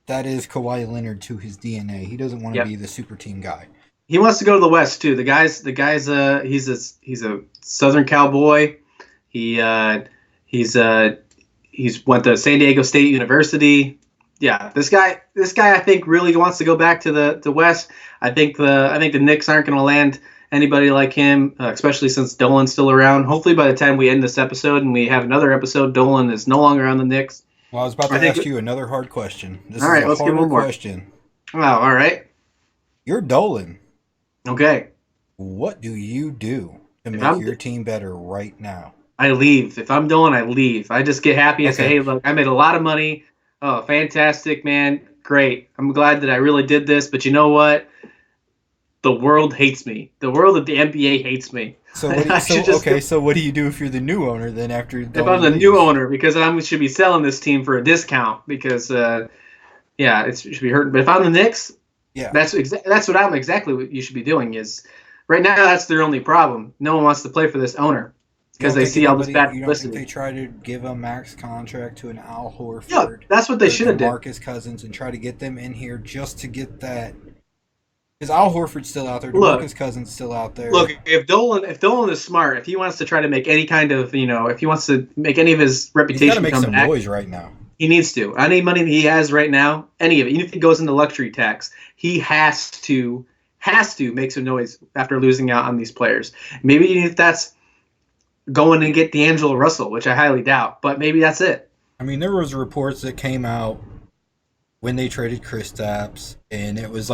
that is Kawhi Leonard to his DNA. He doesn't want to Yep. be the super team guy. He wants to go to the West too. The guy's he's a Southern Cowboy. He's went to San Diego State University. Yeah, this guy I think really wants to go back to the West. I think the Knicks aren't going to land anybody like him, especially since Dolan's still around. Hopefully by the time we end this episode and we have another episode, Dolan is no longer on the Knicks. Well, I was about to ask you another hard question. This All is right, a let's get harder one more. question. Oh, all right. You're Dolan. Okay. What do you do to make I'm- your team better right now? I leave. If I'm Dolan, I leave. I just get happy and say, Okay. hey, look, I made a lot of money. Oh, fantastic, man. Great. I'm glad that I really did this. But you know what? The world hates me. The world of the NBA hates me. So, what do I you, should just- so what do you do if you're the new owner then after If Dolan I'm the leaves? new owner, because I should be selling this team for a discount because, it should be hurting. But if I'm the Knicks, Yeah. that's exactly what you should be doing is right now that's their only problem. No one wants to play for this owner because they see all this bad You don't think publicity. they try to give a max contract to an Al Yeah, Horford? that's what they should have did. Marcus Cousins and try to get them in here just to get that. Because Al Horford's still out there. Look. Marcus Cousins still out there. Look, if Dolan is smart, if he wants to try to make any kind of, if he wants to make any of his he's got to reputation make come some back, noise right now. he needs to. Any money that he has right now, any of it, even if he goes into luxury tax, he has to make some noise after losing out on these players. Maybe even if that's going and get D'Angelo Russell, which I highly doubt, but maybe that's it. I mean, there was reports that came out when they traded Kristaps, and it was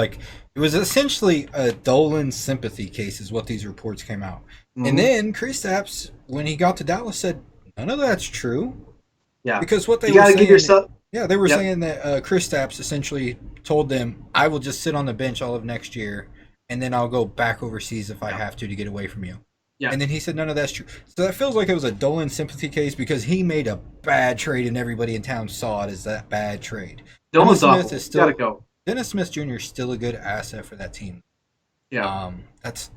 essentially a Dolan sympathy case, is what these reports came out. Mhm. And then Kristaps, when he got to Dallas, said none of that's true. Yeah, Because what they you were got to give saying, yourself. yeah, they were Yep. saying that Chris Stapps essentially told them, "I will just sit on the bench all of next year, and then I'll go back overseas if I Yeah. have to get away from you." Yeah. And then he said, "None of that's true." So that feels like it was a Dolan sympathy case because he made a bad trade, and everybody in town saw it as that bad trade. Dennis Dolan's Smith awful. is Got to still go. Dennis Smith Jr. is still a good asset for that team. Yeah. That's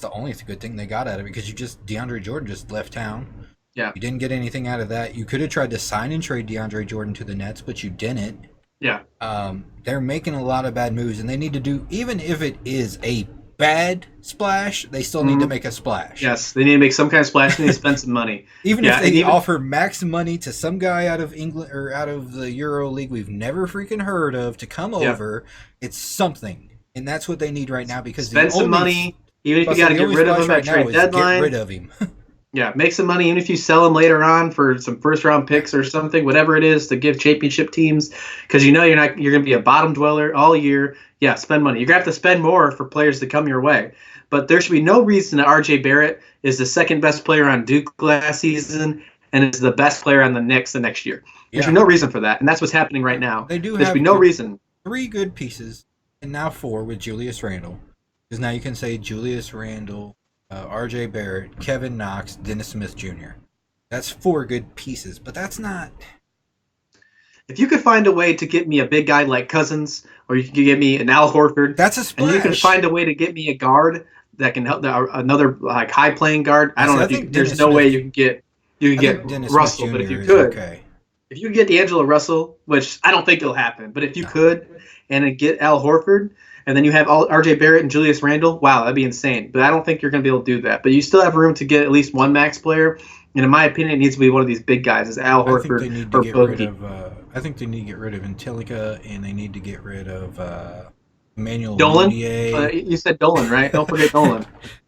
the only good thing they got out of it because DeAndre Jordan just left town. Yeah. You didn't get anything out of that. You could have tried to sign and trade DeAndre Jordan to the Nets, but you didn't. Yeah. They're making a lot of bad moves, and they need to do, even if it is a bad splash, they still need to make a splash. Yes, they need to make some kind of splash. They need to spend some money. Even Yeah, if they and even offer max money to some guy out of England or out of the Euro League we've never freaking heard of to come over, it's something. And that's what they need right now because spend some money, even if you plus got to the get only rid of splash him right at now trade is get deadline. rid of him. Yeah, make some money, even if you sell him later on for some first round picks or something, whatever it is to give championship teams, because you know you're going to be a bottom dweller all year. Yeah, spend money. You're going to have to spend more for players to come your way. But there should be no reason that RJ Barrett is the second best player on Duke last season and is the best player on the Knicks the next year. There should be no reason for that, and that's what's happening right now. They do there should have be no reason. 3 good pieces, and now 4 with Julius Randle. Because now you can say Julius Randle, R.J. Barrett, Kevin Knox, Dennis Smith Jr. That's 4 good pieces, but that's not. If you could find a way to get me a big guy like Cousins, or you could get me an Al Horford, that's a splash. And you can find a way to get me a guard that can help another like high playing guard. I don't know. There's no way you can get Russell, but if you could, if you get D'Angelo Russell, which I don't think it'll happen, but if you could, and then get Al Horford, and then you have R.J. Barrett and Julius Randle, wow, that'd be insane. But I don't think you're going to be able to do that. But you still have room to get at least one max player. And in my opinion, it needs to be one of these big guys, is Al Horford or Boogie. I think they need to get rid of Intelica, and they need to get rid of Emmanuel Dolan. Mudiay. You said Dolan, right? Don't forget Dolan.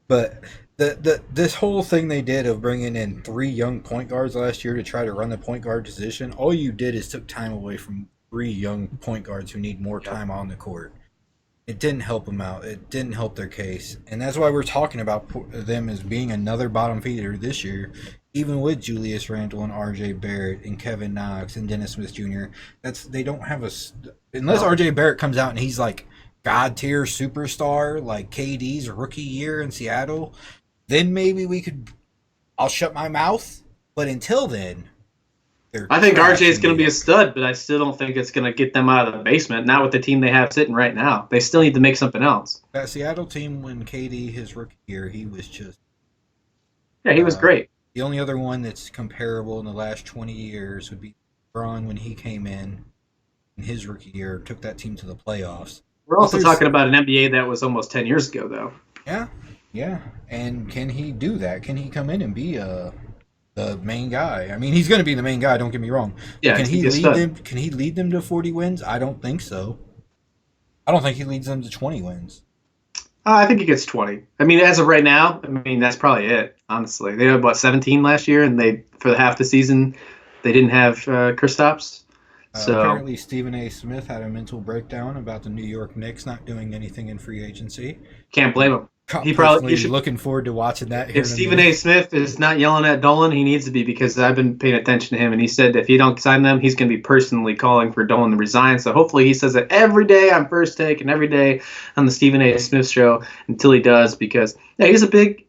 But this whole thing they did of bringing in 3 young point guards last year to try to run the point guard position, all you did is took time away from 3 young point guards who need more time on the court. It didn't help them out. It didn't help their case. And that's why we're talking about them as being another bottom feeder this year, even with Julius Randle and R.J. Barrett and Kevin Knox and Dennis Smith Jr. They don't have unless R.J. Barrett comes out and he's like God tier superstar like KD's rookie year in Seattle, then maybe I'll shut my mouth. But until then, I think RJ is going to be a stud, but I still don't think it's going to get them out of the basement. Not with the team they have sitting right now. They still need to make something else. That Seattle team, when KD his rookie year, he was just he was great. The only other one that's comparable in the last 20 years would be LeBron when he came in his rookie year, took that team to the playoffs. We're also talking about an NBA that was almost 10 years ago, though. Yeah. And can he do that? Can he come in and be the main guy? I mean, he's going to be the main guy. Don't get me wrong. Yeah, can he lead them? Can he lead them to 40 wins? I don't think so. I don't think he leads them to 20 wins. I think he gets 20. I mean, as of right now, that's probably it. Honestly, they had 17 last year, and for half the season, they didn't have Kristaps. So apparently, Stephen A. Smith had a mental breakdown about the New York Knicks not doing anything in free agency. Can't blame him. He should looking forward to watching that. If Stephen A. Smith is not yelling at Dolan, he needs to be, because I've been paying attention to him, and he said if he don't sign them, he's going to be personally calling for Dolan to resign. So hopefully he says it every day on First Take and every day on the Stephen A. Smith show until he does, because he's a big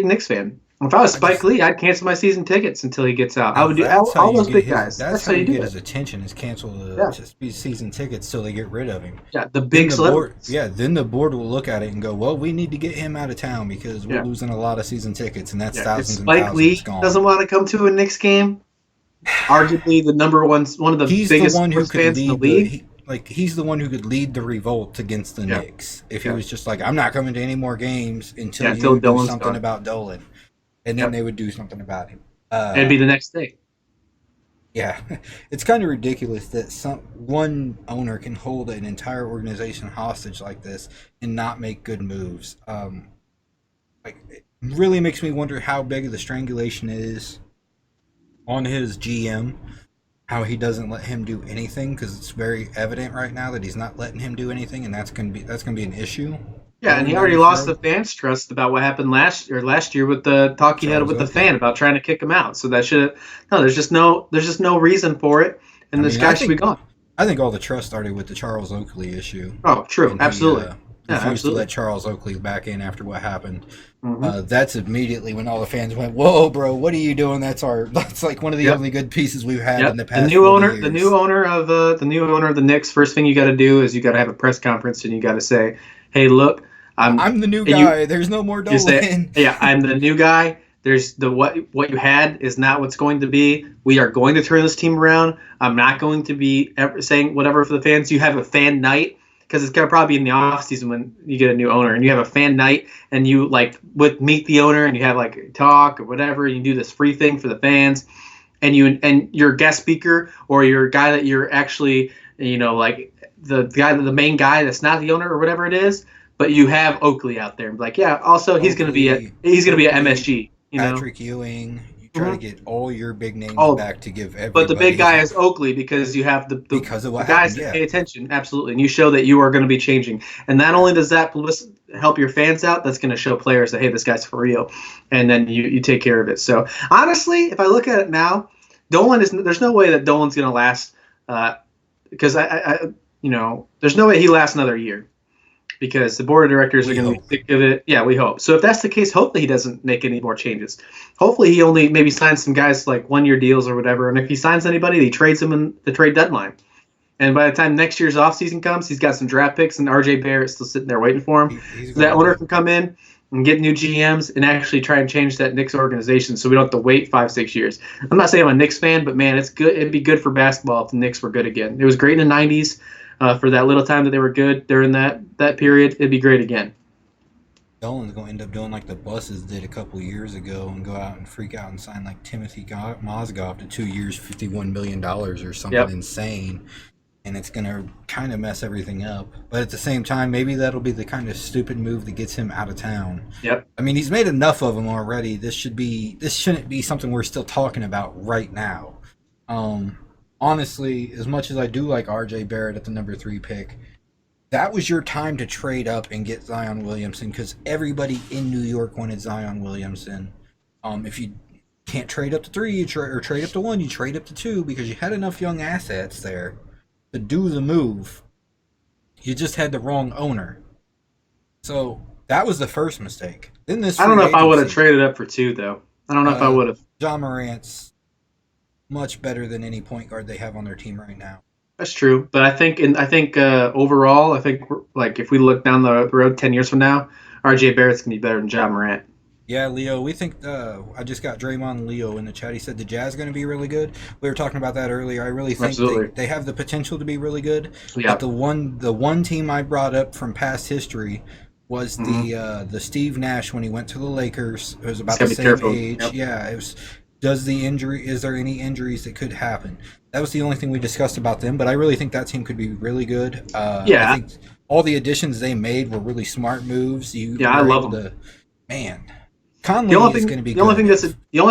Knicks fan. If I was Spike Lee, I'd cancel my season tickets until he gets out. I would do all those big guys. That's how you get his attention, is cancel the season tickets till they get rid of him. Yeah, the big celebrities. Then the board will look at it and go, well, we need to get him out of town because we're losing a lot of season tickets, and that's thousands and thousands gone. Spike Lee doesn't want to come to a Knicks game, arguably one of the biggest sports fans in the league. He's the one who could lead the revolt against the Knicks if he was just like, I'm not coming to any more games until you do something about Dolan. And then they would do something about him. It'd be the next day. Yeah. It's kind of ridiculous that one owner can hold an entire organization hostage like this and not make good moves. It really makes me wonder how big of the strangulation is on his GM, how he doesn't let him do anything, because it's very evident right now that he's not letting him do anything, and that's gonna be an issue. Yeah, and he Going down already the lost the field. fans' trust about what happened last year with the talk he had Charles with the Oakley. fan about trying to kick him out. So that should no, there's just no reason for it, I and this mean, guy should be gone. I think all the trust started with the Charles Oakley issue Oh, true, when he absolutely, yeah, refused to absolutely. let Charles Oakley back in after what happened. Hmm. That's immediately when all the fans went, "Whoa, bro, what are you doing? That's like one of the Yep, only good pieces we've had in yep. the past 40 years." The new owner of the Knicks. First thing you got to do is you got to have a press conference and you got to say, "Hey, look, I'm," I'm the new and you guy. There's no more you say, Dolan. "Yeah, I'm the new guy. There's the what you had is not what's going to be. We are going to turn this team around. I'm not going to be ever saying whatever for the fans. You have a fan night because it's gonna probably be in the off season when you get a new owner, and you have a fan night, and you like with meet the owner, and you have like a talk or whatever. And you do this free thing for the fans, and your guest speaker or your guy that you're actually like the main guy that's not the owner or whatever it is, but you have Oakley out there. Like, yeah, also he's gonna be at Oakley, MSG, you know. Patrick Ewing. You try to Hmm. get all your big names Oh, back to give but the big guy everybody is Oakley because you have because of the what guys happened. that Yeah, pay attention, absolutely, and you show that you are going to be changing. And not only does that help your fans out, that's going to show players that hey, this guy's for real, and then you take care of it. So honestly, if I look at it now, there's no way that Dolan's going to last because there's no way he lasts another year because the board of directors are we going to hope. be sick of it. Yeah, we hope. So if that's the case, hopefully he doesn't make any more changes. Hopefully he only maybe signs some guys like 1 year deals or whatever. And if he signs anybody, he trades them in the trade deadline. And by the time next year's offseason comes, he's got some draft picks and RJ Barrett's still sitting there waiting for him. He's So that going owner to. can come in and get new GMs and actually try and change that Knicks organization so we don't have to wait 5-6 years. I'm not saying I'm a Knicks fan, but man, it's good. It'd be good for basketball if the Knicks were good again. It was great in the 90s. For that little time that they were good during that period, it'd be great again. Dolan's going to end up doing like the buses did a couple years ago and go out and freak out and sign like Timothy Mozgov to 2 years, $51 million or something Yep. insane. And it's going to kind of mess everything up. But at the same time, maybe that'll be the kind of stupid move that gets him out of town. Yep. I mean, he's made enough of them already. This shouldn't be something we're still talking about right now. Honestly, as much as I do like RJ Barrett at the number 3 pick, that was your time to trade up and get Zion Williamson because everybody in New York wanted Zion Williamson. If you can't trade up to 3 or trade up to 1, you trade up to 2 because you had enough young assets there to do the move. You just had the wrong owner. So that was the first mistake. Then this I don't know free if I would have agency, traded up for 2 though. I don't know if I would have. John Morant's much better than any point guard they have on their team right now. That's true, but I think overall, I think like if we look down the road 10 years from now, RJ Barrett's gonna be better than John Morant. Yeah, Leo, we think I just got Draymond Leo in the chat. He said the Jazz going to be really good. We were talking about that earlier. I really think Absolutely. they have the potential to be really good. Yeah. But the one team I brought up from past history was the Steve Nash when he went to the Lakers. It was about the Just same gotta be careful. age. Yep. Yeah, it was. Is there any injuries that could happen? That was the only thing we discussed about them, but I really think that team could be really good. Yeah. I think all the additions they made were really smart moves. I were love able them. Man, Conley The only is thing, going to be the only good.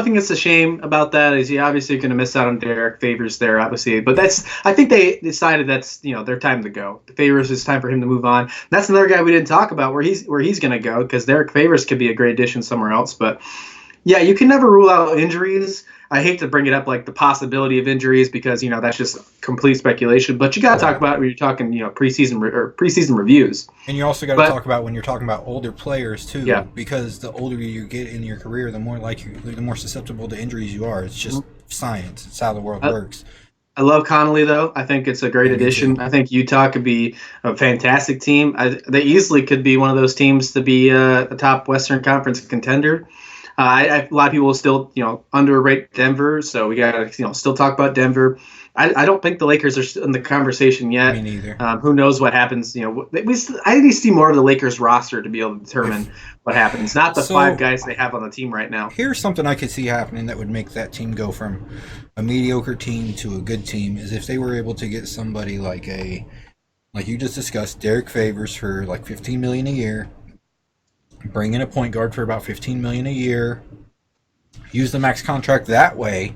thing that's a shame about that is you obviously going to miss out on Derek Favors there, obviously. But I think they decided that's their time to go. Favors is time for him to move on. That's another guy we didn't talk about where he's going to go because Derek Favors could be a great addition somewhere else. But yeah, you can never rule out injuries. I hate to bring it up like the possibility of injuries because that's just complete speculation. But you got to talk about it when you're talking preseason reviews. And you also got to talk about when you're talking about older players too, Yeah. because the older you get in your career, the more susceptible to injuries you are. It's just science. It's how the world works. I love Connolly though. I think it's a great Me addition. too. I think Utah could be a fantastic team. They easily could be one of those teams to be a top Western Conference contender. A lot of people still, underrate Denver, so we got to, still talk about Denver. I don't think the Lakers are in the conversation yet. Me neither. Who knows what happens? I need to see more of the Lakers roster to be able to determine what happens. Not the 5 guys they have on the team right now. Here's something I could see happening that would make that team go from a mediocre team to a good team is if they were able to get somebody like you just discussed, Derek Favors for like $15 million a year. Bring in a point guard for about $15 million a year. Use the max contract that way.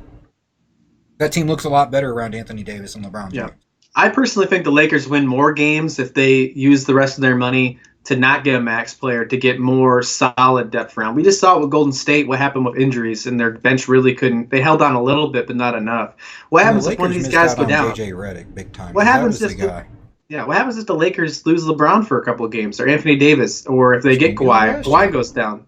That team looks a lot better around Anthony Davis and LeBron James. Yeah. I personally think the Lakers win more games if they use the rest of their money to not get a max player to get more solid depth around. We just saw it with Golden State what happened with injuries, and their bench really couldn't. They held on a little bit, but not enough. What And the happens if one of Lakers these missed guys out go on down? JJ Redick big time. What 'cause that happens was if the guy? Yeah, what happens if the Lakers lose LeBron for a couple of games, or Anthony Davis, or if they get Same deal Kawhi? last Kawhi year. goes down.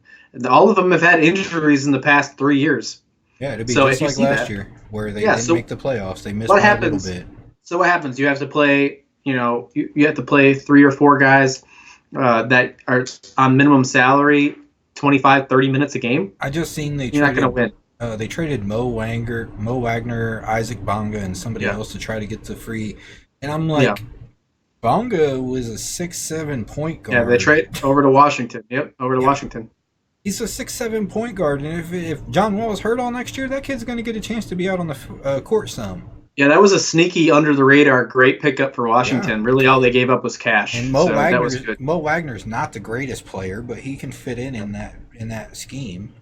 All of them have had injuries in the past 3 years. Yeah, it'd be So just if you like see last that- year where they Yeah, didn't so make the playoffs. They missed what by a happens- little bit. So what happens? You have to play. You have to play 3 or 4 guys that are on minimum salary, 25, 30 minutes a game. I just seen You're not going to win. They traded Mo Wagner, Isaac Bonga, and somebody else to try to get the free. And I'm like, Yeah. Bonga was a 6'7" point guard. Yeah, they trade over to Washington. Yep, over to Washington. He's a 6'7" point guard, and if John Wall is hurt all next year, that kid's going to get a chance to be out on the court some. Yeah, that was a sneaky, under the radar, great pickup for Washington. Yeah. Really, all they gave up was cash. And that was good. Mo Wagner's not the greatest player, but he can fit in that scheme.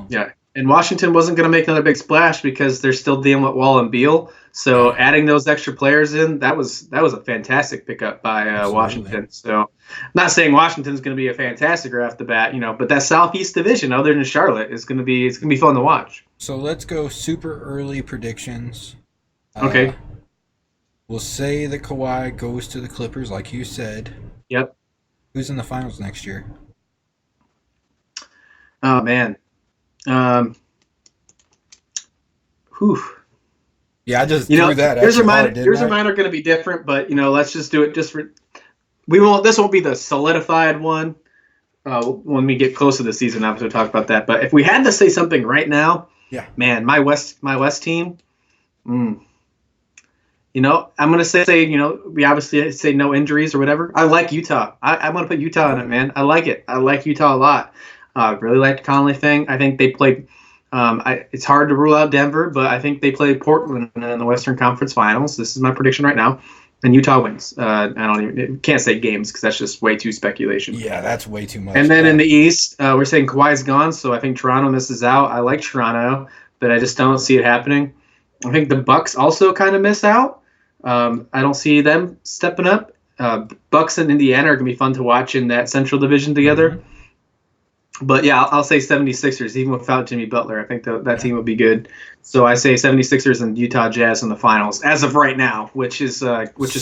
Yeah, and Washington wasn't going to make another big splash because they're still dealing with Wall and Beal. So adding those extra players in, that was a fantastic pickup by Washington. So I'm not saying Washington's going to be a fantastic right off the bat, but that Southeast Division, other than Charlotte, is going to be fun to watch. So let's go super early predictions. Okay. We'll say that Kawhi goes to the Clippers, like you said. Yep. Who's in the finals next year? Oh man. Whew. Yeah, I just threw that. Yours or mine are going to be different, but let's just do it. Just for this won't be the solidified one. When we get close to the season, I'm going to talk about that. But if we had to say something right now, man, my West team. I'm going to say, we obviously say no injuries or whatever. I like Utah. I'm going to put Utah in it, man. I like it. I like Utah a lot. Really like the Conley thing. I think they played. It's hard to rule out Denver, but I think they played Portland in the Western Conference Finals. This is my prediction right now, and Utah wins. Can't say games because that's just way too speculation. Yeah, that's way too much. And then in the East, we're saying Kawhi's gone, so I think Toronto misses out. I like Toronto, but I just don't see it happening. I think the Bucks also kind of miss out. I don't see them stepping up. Bucks and Indiana are going to be fun to watch in that Central Division together. Mm-hmm. But yeah, I'll say 76ers, even without Jimmy Butler. I think that team would be good. So I say 76ers and Utah Jazz in the finals as of right now, which is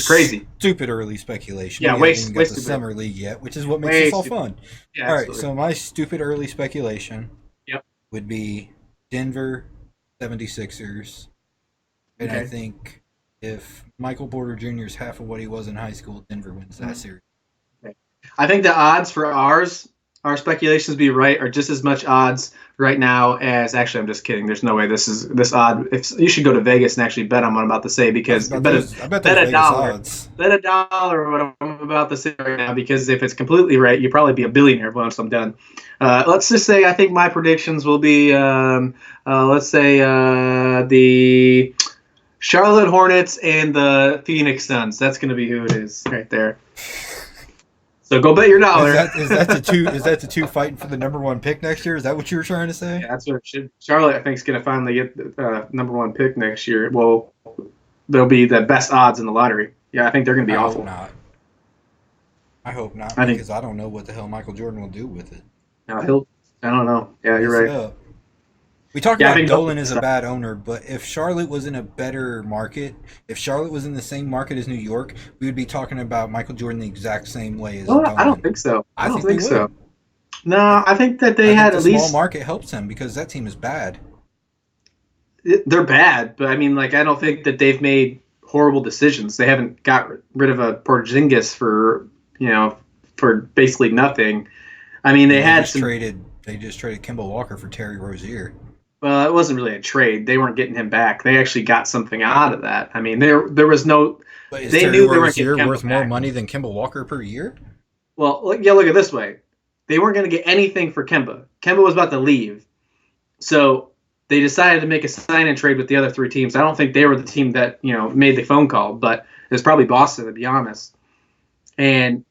crazy. Stupid early speculation. Yeah, we haven't even got the summer league yet, which is what makes this all fun. Yeah, all right, absolutely. so my stupid early speculation would be Denver 76ers. And I think if Michael Porter Jr. is half of what he was in high school, Denver wins that series. Okay. I think the odds for our speculations be right are just as much odds right now as actually. I'm just kidding. There's no way this odd. If you should go to Vegas and actually bet on what I'm about to say because I bet there's Vegas odds. Bet $1 on what I'm about to say right now because if it's completely right, you'll probably be a billionaire once I'm done. Let's just say I think my predictions will be let's say the Charlotte Hornets and the Phoenix Suns. That's going to be who it is right there. So go bet your dollar. Is that the two fighting for the number 1 pick next year? Is that what you were trying to say? Yeah, that's what it should. Charlotte, I think, is going to finally get the number 1 pick next year. Well, they'll be the best odds in the lottery. Yeah, I think they're going to be awful. I hope not because I don't know what the hell Michael Jordan will do with it. I don't know. Yeah, you're right. We talked about Dolan as a bad owner, but if Charlotte was in a better market, if Charlotte was in the same market as New York, we would be talking about Michael Jordan the exact same way as Dolan. I don't think so. I don't think so. Would. No, I think that they had at least. The small market helps him because that team is bad. They're bad, but I mean, I don't think that they've made horrible decisions. They haven't got rid of a Porzingis for basically nothing. I mean, they just traded Kemba Walker for Terry Rozier. Well, it wasn't really a trade. They weren't getting him back. They actually got something out of that. I mean, there was no. But is Terry Rozier worth more money than Kemba Walker per year? Well, look at it this way. They weren't going to get anything for Kemba. Kemba was about to leave, so they decided to make a sign-and trade with the other 3 teams. I don't think they were the team that made the phone call, but it was probably Boston, to be honest. And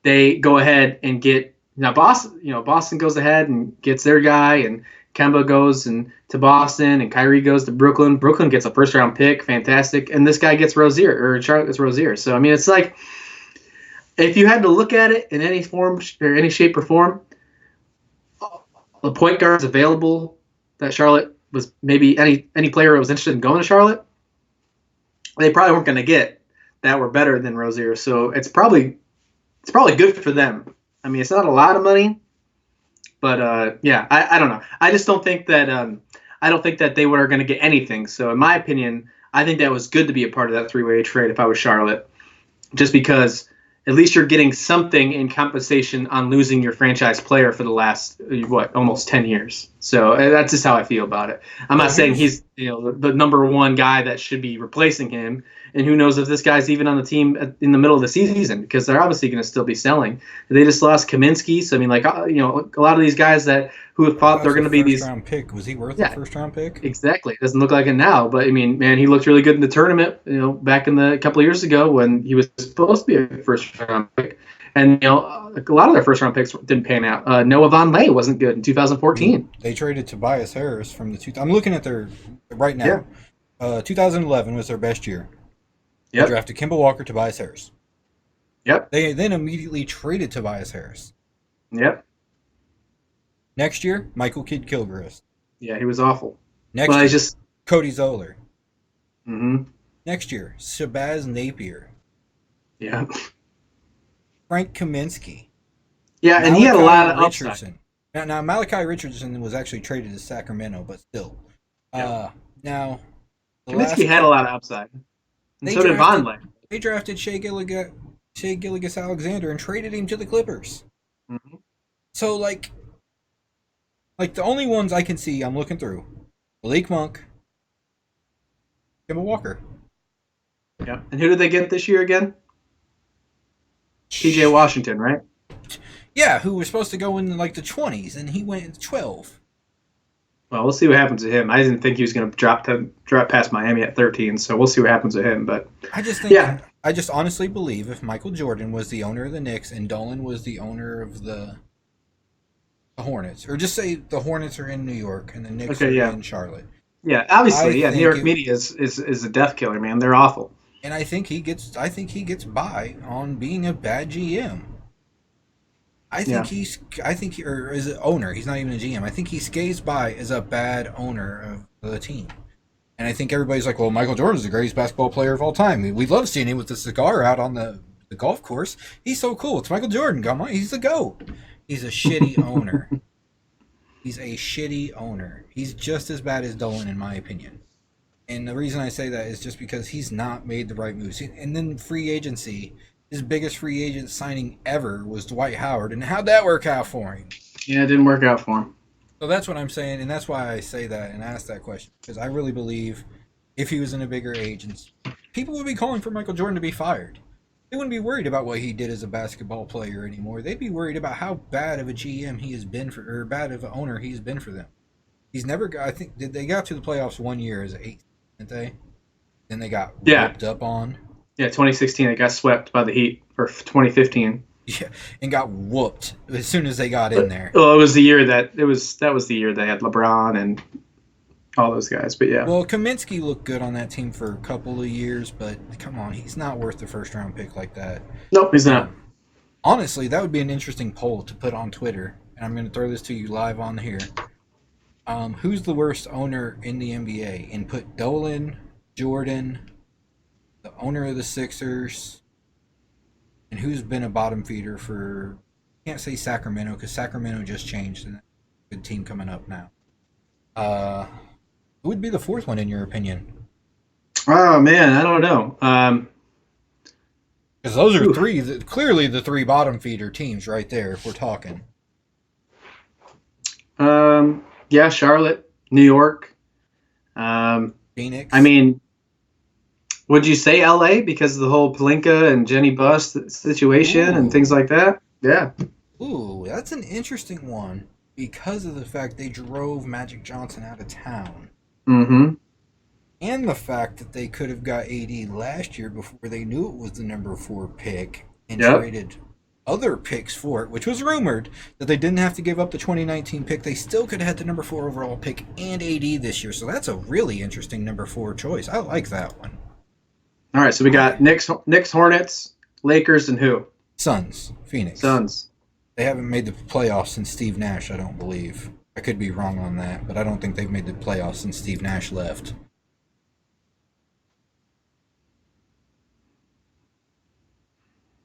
they go ahead and get Boston goes ahead and gets their guy and. Kemba goes to Boston, and Kyrie goes to Brooklyn. Brooklyn gets a first-round pick, fantastic, and this guy gets Rozier, or Charlotte gets Rozier. So I mean, it's if you had to look at it in any form or any shape or form, the point guards available that Charlotte was maybe any player that was interested in going to Charlotte, they probably weren't going to get that were better than Rozier. So it's probably good for them. I mean, it's not a lot of money, but yeah, I don't know. I just don't think that I don't think that they were going to get anything. So in my opinion, I think that was good to be a part of that three-way trade if I was Charlotte, just because at least you're getting something in compensation on losing your franchise player for the last almost 10 years. So that's just how I feel about it. I'm not saying he's the number one guy that should be replacing him, and who knows if this guy's even on the team in the middle of the season, because they're obviously going to still be selling. They just lost Kaminsky, so I mean, like a lot of these guys who have thought they're going to be these first-round pick. Was he worth a first-round pick? Exactly. It doesn't look like it now, but I mean, man, he looked really good in the tournament. Back in a couple of years ago when he was supposed to be a first-round pick, and a lot of their first-round picks didn't pan out. Noah Vonleh wasn't good in 2014. They traded Tobias Harris from the I'm looking at their right now. Yeah. 2011 was their best year. Yep. They drafted Kemba Walker, Tobias Harris. Yep. They then immediately traded Tobias Harris. Yep. Next year, Michael Kidd-Gilchrist. Yeah, he was awful. Next year, Cody Zoller. Mm-hmm. Next year, Shabazz Napier. Yeah. Frank Kaminsky. Yeah, and he had a lot of upside. Now Malachi Richardson was actually traded to Sacramento, but still. Now, Kaminsky had a lot of upside. And so did Vonleh. They drafted Shai Gilgeous-Alexander and traded him to the Clippers. Mm-hmm. So, like the only ones I can see, I'm looking through, Malik Monk, Kemba Walker. Yeah, and who did they get this year again? P.J. Washington, right? Yeah, who was supposed to go in like the 20s, and he went in 12. Well, we'll see what happens to him. I didn't think he was going to drop past Miami at 13, so we'll see what happens to him. But I just honestly believe if Michael Jordan was the owner of the Knicks and Dolan was the owner of the Hornets, or just say the Hornets are in New York and the Knicks are in Charlotte. Yeah, obviously, New York media is a death killer, man. They're awful. And I think he gets by on being a bad GM. Is it owner? He's not even a GM. I think he skates by as a bad owner of the team. And I think everybody's like, well, Michael Jordan's the greatest basketball player of all time. We love seeing him with the cigar out on the golf course. He's so cool. It's Michael Jordan. Come on, he's the GOAT. He's a shitty owner. He's a shitty owner. He's just as bad as Dolan, in my opinion. And the reason I say that is just because he's not made the right moves. And then free agency, his biggest free agent signing ever was Dwight Howard. And how'd that work out for him? Yeah, it didn't work out for him. So that's what I'm saying, and that's why I say that and ask that question. Because I really believe if he was in a bigger agency, people would be calling for Michael Jordan to be fired. They wouldn't be worried about what he did as a basketball player anymore. They'd be worried about how bad of a GM he has been or bad of an owner he's been for them. He's never got, I think, they got to the playoffs one year as 8th, didn't they? Then they got whooped up on. Yeah, 2016 they got swept by the Heat, or 2015. Yeah, and got whooped as soon as they got in there. Well, it was the year that was the year they had LeBron and all those guys. But yeah. Well, Kaminsky looked good on that team for a couple of years, but come on, he's not worth the first round pick like that. Nope, he's not. Honestly, that would be an interesting poll to put on Twitter, and I'm going to throw this to you live on here. Who's the worst owner in the NBA? And put Dolan, Jordan, the owner of the Sixers, and who's been a bottom feeder for, I can't say Sacramento, because Sacramento just changed, and a good team coming up now. Who would be the fourth one in your opinion? Oh man, I don't know. Because those are clearly the three bottom feeder teams right there, if we're talking. Yeah, Charlotte, New York, Phoenix. I mean, would you say LA because of the whole Pelinka and Jenny Bust situation and things like that? Yeah. Ooh, that's an interesting one because of the fact they drove Magic Johnson out of town. Mm-hmm. And the fact that they could have got AD last year before they knew it was the number 4 pick and traded other picks for it, which was rumored that they didn't have to give up the 2019 pick. They still could have had the number 4 overall pick and AD this year. So that's a really interesting number 4 choice. I like that one. All right, so we got Knicks, Hornets, Lakers, and who? Phoenix. Suns. They haven't made the playoffs since Steve Nash, I don't believe. I could be wrong on that, but I don't think they've made the playoffs since Steve Nash left.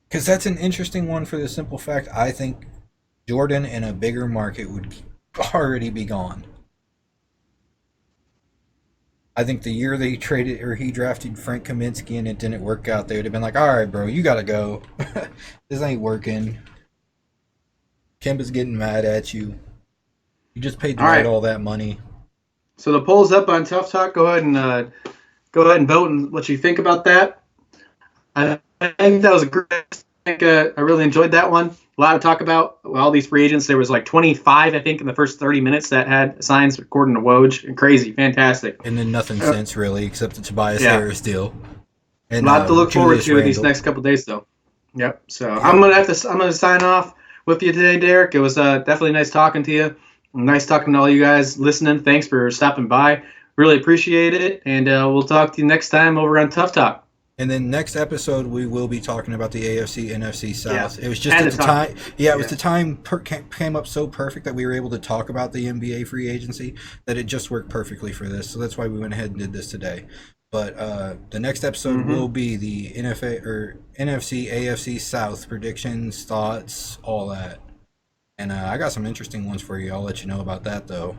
Because that's an interesting one for the simple fact I think Jordan in a bigger market would already be gone. I think the year they traded or he drafted Frank Kaminsky and it didn't work out, they would have been like, all right, bro, you got to go. This ain't working. Kemba's getting mad at you. You just paid Dwight all that money. So the poll's up on Tough Talk. Go ahead and vote and what you think about that. I think that was a great. I really enjoyed that one. A lot to talk about. All these free agents. There was like 25, I think, in the first 30 minutes that had signs, according to Woj. And crazy, fantastic. And then nothing since really, except the Tobias Harris deal. And a lot to look forward to these next couple days, though. Yep. So I'm gonna sign off with you today, Derek. It was definitely nice talking to you. Nice talking to all you guys listening. Thanks for stopping by. Really appreciate it. And we'll talk to you next time over on Tough Talk. And then next episode, we will be talking about the AFC, NFC South. Yeah. It was just at the time. Yeah, it was the time came up so perfect that we were able to talk about the NBA free agency that it just worked perfectly for this. So that's why we went ahead and did this today. But the next episode will be the NFC, AFC South predictions, thoughts, all that. And I got some interesting ones for you. I'll let you know about that, though,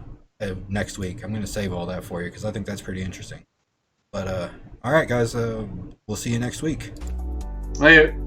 next week. I'm going to save all that for you because I think that's pretty interesting. But, all right, guys, we'll see you next week. Later.